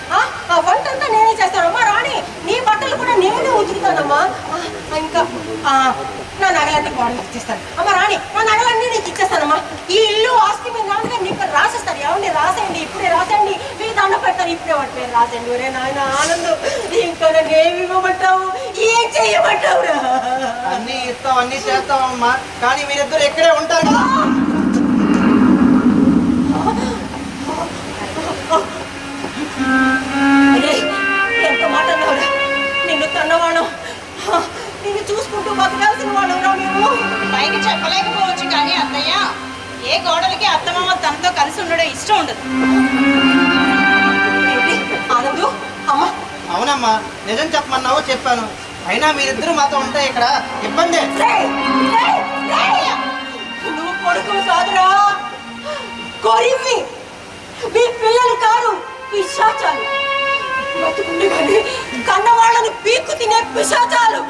వంట అంతా నేనే చేస్తాను. అమ్మా రాణి, నీ బట్టలు కూడా నేనే ఉతుకుతానమ్మా. ఇంకా నా నగలన్నీ గోడకి ఇచ్చేస్తాను. అమ్మ రాణి, నా నగలన్నీ నీకు ఇచ్చేస్తానమ్మా. ఈ ఇల్లు ఆస్తి మీద నాన్నగారు నీకు రాసిస్తాను. ఏమండి రాసేయండి, ఇప్పుడే రాసేయండి, మీకు దండ పెడతాను, ఇప్పుడే వాటి పేరు రాసేయండి. ఒరే నాయన ఆనందం, ఇంకా నన్ను ఏమి ఇవ్వమంటావు, ఏం చెయ్యమంటావు?
అన్ని ఇస్తాం, అన్ని చేస్తామమ్మా, కానీ మీరిద్దరు ఎక్కడే ఉంటారు కదా.
ఎంత మాట అన్నావురా? నిన్ను కన్నవాడు, నిన్ను చూసుకుంటూ బతకాల్సిన వాడు రా మేము.
పైకి చెప్పలేకపోవచ్చు కానీ అత్తయ్య, ఏ గోడలకి అత్తమామ తనతో కలిసి ఉండడం ఇష్టం ఉండదు.
ఆనందు అమ్మ.
అవునమ్మా, నిజం చెప్పమన్నావు, చెప్పాను. అయినా మీరిద్దరు మాతో ఉంటే ఇక్కడ ఇబ్బంది.
నువ్వు కొడుకులు కాదురా, కొరివి. మీ పిల్లలు కాదు, పిశాచాలు. బతుకుండే కానీ కన్నవాళ్ళని పీక్కు తినే పిశాచాలు.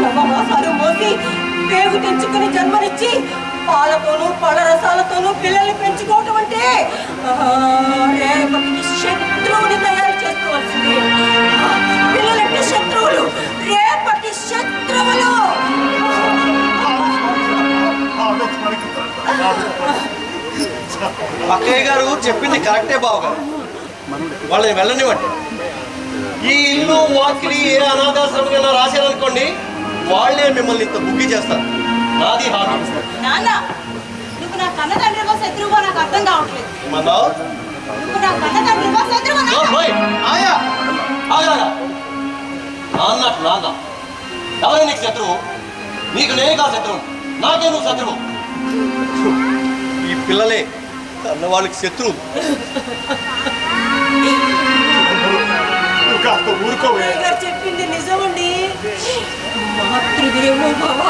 నవమాసాలు మోసి పేగు తెంచుకుని జన్మనిచ్చి పాలతోనూ పళ్ళ రసాలతోనూ పిల్లల్ని పెంచుకోవటం అంటే రేపటికి శత్రువుని తయారు చేసుకోవాల్సింది. పిల్లలంటే శత్రువులు, రేపటి శత్రువులు.
అక్కయ్య గారు చెప్పింది కరెక్టే బావగారు. వాళ్ళని వెళ్ళనివ్వండి. ఈ ఇల్లు వాకిలి ఏ అనాథాశ్రమంగా రాశారనుకోండి, వాళ్ళే మిమ్మల్ని ఇంత బుగ్గి చేస్తారు. నాది హామీ.
నాన్న, నువ్వు నా కన్న తండ్రివో శత్రువో నాకు అర్థం కావట్లేదు.
ఏమన్నావు?
నువ్వు నా కన్న తండ్రివో శత్రువో?
ఆయా
నాన్న ఎవరు నీకు శత్రువు? నీకు నేనే కా శత్రువు, నాకే నువ్వు శత్రువు. ఈ పిల్లలే అన్న వాళ్ళకి శత్రువు.
చెప్పింది నిజమండి. మాతృదేవో భవ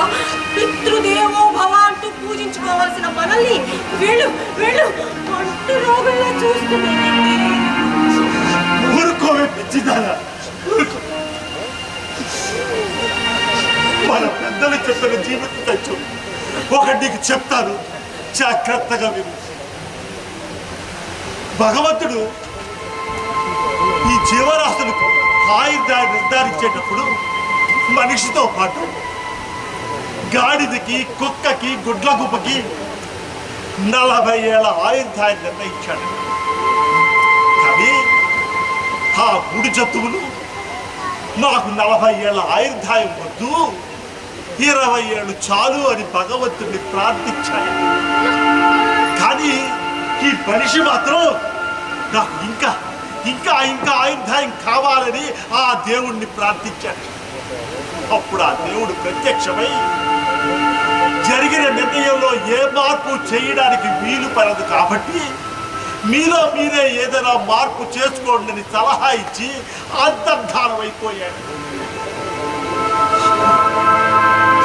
పితృదేవో భవ అంటూ పూజించుకోవాల్సిన మనల్ని వీళ్ళు అంటు రోగుల్లా చూస్తున్నారండి.
ఊరుకోవే పిచ్చిదానా, మన పెద్దలు చెప్పిన జీవిత తెచ్చు ఒకటి నీకు చెప్తాను, జాగ్రత్తగా విను. భగవంతుడు ఈ జీవరాశులకు ఆయుర్దాన్ని నిర్ధారించేటప్పుడు మనిషితో పాటు గాడిదకి, కుక్కకి, గుడ్ల గుప్పకి 40 ఏళ్ళ ఆయుర్దాయం నిర్ణయించాడు. కానీ ఆ గుడి జంతువులు నాకు 40 ఏళ్ళ ఆయుర్దాయం వద్దు, 20 ఏళ్ళు చాలు అని భగవంతుడిని ప్రార్థించాయి. కానీ ఈ మనిషి మాత్రం నాకు ఇంకా ఇంకా ఇంకా ఆయుర్దాయం కావాలని ఆ దేవుణ్ణి ప్రార్థించాడు. అప్పుడు ఆ దేవుడు ప్రత్యక్షమై జరిగిన నిర్ణయంలో ఏ మార్పు చేయడానికి వీలు పడదు కాబట్టి మీలో మీరే ఏదైనా మార్పు చేసుకోండి అని సలహా ఇచ్చి అంతర్ధానం అయిపోయాడు.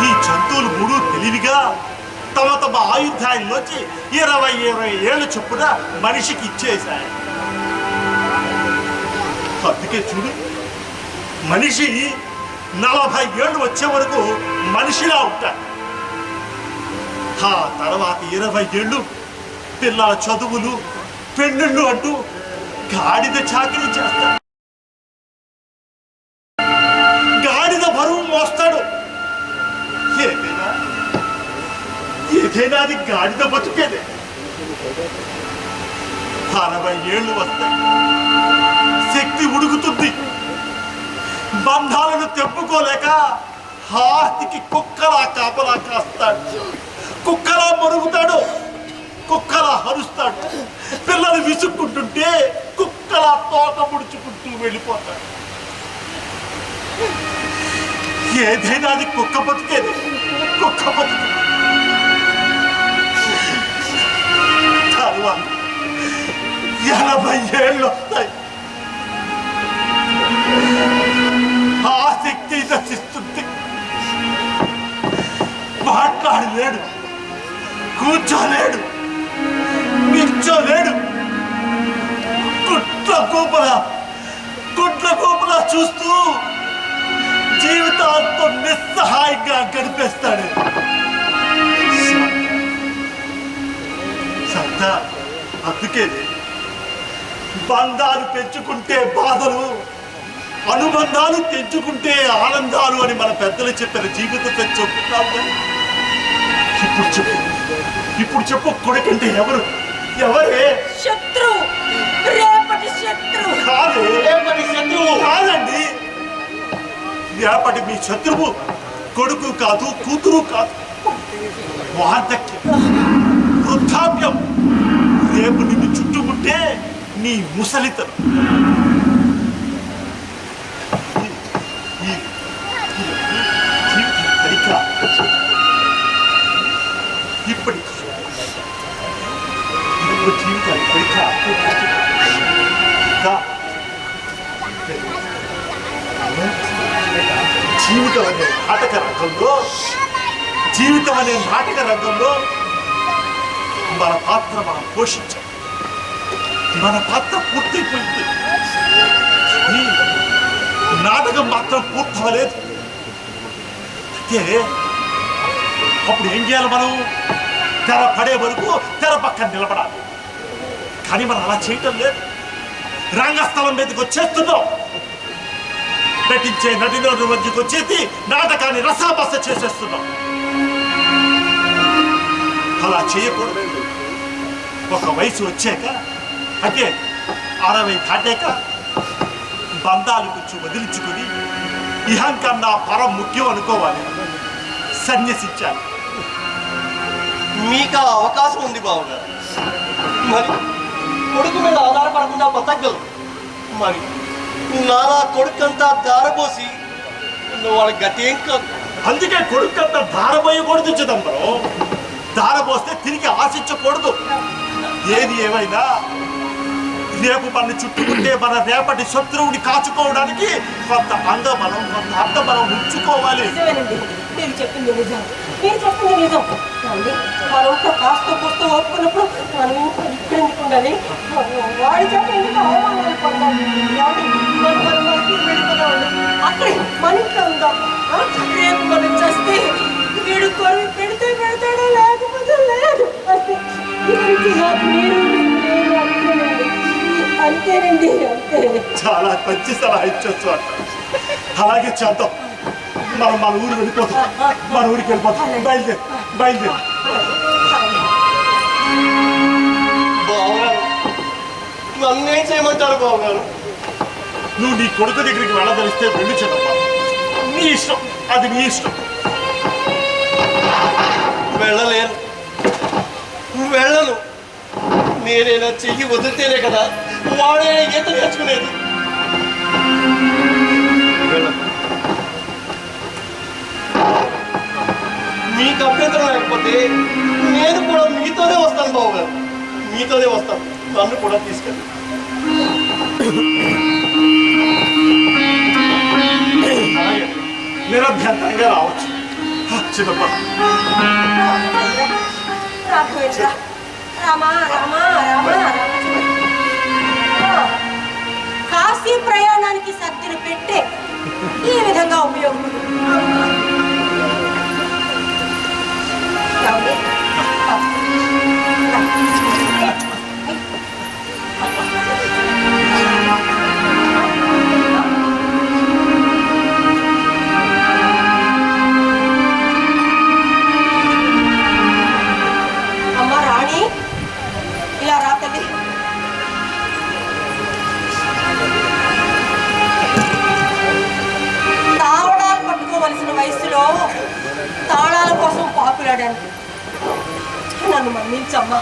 ఈ జంతువులు మూడు తెలివిగా తమ తమ ఆయుర్దాయంలోంచి 20 ఏళ్ళు చొప్పున మనిషికి ఇచ్చేశాయి. అందుకే చూడు, మనిషి 40 ఏళ్ళు వచ్చే వరకు మనిషిలా ఉంటాడు. ఆ తర్వాత 20 ఏళ్ళు పిల్లల చదువులు, పెళ్ళిళ్ళు అంటూ గాడిద చాకరీ చేస్తాడు. గాడిద బరువు మోస్తాడు. ఏదైనా అది గాడిద బతుకేదే. 60 ఏళ్ళు వస్తాయి, శక్తి ఉడుకుతుంది, బంధాలను తెప్పుకోలేక హాతికి కుక్కలా కాపలా కాస్తాడు, కుక్కలా మరుగుతాడు, కుక్కలా హరుస్తాడు. పిల్లలు విసుక్కుంటుంటే కుక్కలా తోక ముడుచుకుంటూ వెళ్ళిపోతాడు. ఏదైనా అది కుక్క బతికేది, కుక్క బతుకు. తర్వాత 80 ఏళ్ళు వస్తాయి, ఆ శక్తి నశిస్తుంది. మాట్లాడలేడు, కూర్చోలేడు, నిల్చోలేడు. గుట్ల కూపలా చూస్తూ జీవితాంతం నిస్సహాయంగా గడిపేస్తాడు. సత్తా అందుకే బంధాలు పెంచుకుంటే బాధలు, అనుబంధాలు తెంచుకుంటే ఆనందాలు అని మన పెద్దలు చెప్పిన జీవితంతో చెప్తున్నావు. ఇప్పుడు చెప్పు కొడుకంటే ఎవరు? ఎవరే?
శత్రువు, రేపటి శత్రువు.
కాదు, రేపటి శత్రువు కాదండి. రేపటి మీ శత్రువు కొడుకు కాదు, కూతురు కాదు, వార్ధక్యం, వృద్ధాప్యం. రేపు నిన్ను చుట్టుముట్టే నీ ముసలితనం. ఇప్పటి జీవితాలు జీవితం అనే నాటక రంగంలో మన పాత్ర మనం పోషించాం. మన పాత్ర పూర్తయిపోయింది. ఈ నాటకం మాత్రం పూర్తవలేదు. అయితే అప్పుడు ఏం చేయాలి? మనం తెర పడే వరకు తెర పక్కన నిలబడాలి. కానీ మనం అలా చేయటం లేదు. రంగస్థలం మీదకి వచ్చేస్తున్నాం, నటించే నటిలో మధ్యకి వచ్చేసి నాటకాన్ని రసాబస చేసేస్తున్నాం. అలా చేయకూడదు. ఒక వయసు వచ్చాక, అంటే 60 దాటాక బంధాలు కొంచెం వదిలించుకుని ఇహం కన్నా పరం ముఖ్యం అనుకోవాలి, సన్యసించాలి.
మీకు ఆ అవకాశం ఉంది బావగారు. మరి కొడుకు మీద ఆధారపడకుండా బతకగలరు. మరి నాలా కొడుకంతా దారపోసి వాళ్ళ గతేం కాదు.
అందుకే కొడుకంతా దారపోయకూడదు చిదంబరం. దారపోస్తే తిరిగి ఆశించకూడదు. ఏది ఏమైనా రేపు మన చుట్టుకుంటే మన రేపటి శత్రువుని కాచుకోవడానికి కొంత అంగబలం, కొంత అర్థబలం ఉంచుకోవాలి.
మీరు చెప్పింది నిజం, మీరు చెప్పింది నిజం. మనం కాస్త కొత్త ఒప్పుకున్నప్పుడు మనం ఇక్కడ ఎందుకు ఉండాలి? వాడి చేత ఎందుకు అవమానాలు పొందాలి? అక్కడే మన ఇంట్లో ఉందాం. రేపు మనం చేస్తే వీడు కొరకు పెడితే పెడతాడో లేకపోతే లేదు. నాకు మీరు అంతేనండి, అంతే.
చాలా మంచి సలహా ఇచ్చొచ్చు అంట. అలాగే చేద్దాం. మనం మన ఊరు వెళ్ళిపోతాం, మన ఊరికి వెళ్ళిపోతాం. బయలుదేరి.
బావగారు.
నువ్వు నీ కొడుకు దగ్గరికి వెళ్ళదలిస్తే వెళ్ళు చిన్నప్ప. నీ ఇష్టం, అది నీ ఇష్టం.
వెళ్ళలేను, వెళ్ళను. నేనైనా చెయ్యి వదిలితేనే కదా వాడే ఈత నేర్చుకునేది. వెళ్ళను. మీకు అభ్యంతరం లేకపోతే నేను కూడా మీతోనే వస్తాను బావగారు, మీతోనే వస్తాను. నన్ను కూడా తీసుకెళ్ళి.
నిరభ్యంతరంగా రావచ్చు చిన్నప్ప.
రాఘవేంద్ర, రామా రామా రామా రామచంద్ర. కాశీ ప్రయాణానికి సర్దిని పెట్టే ఈ విధంగా ఉపయోగపడుతుంది. అమ్మ రాణి, ఇలా రా తల్లి. తాళాలు పట్టుకోవలసిన వయసులో తాళాల కోసం పాకులాడాను. నన్ను మన్నించమ్మా.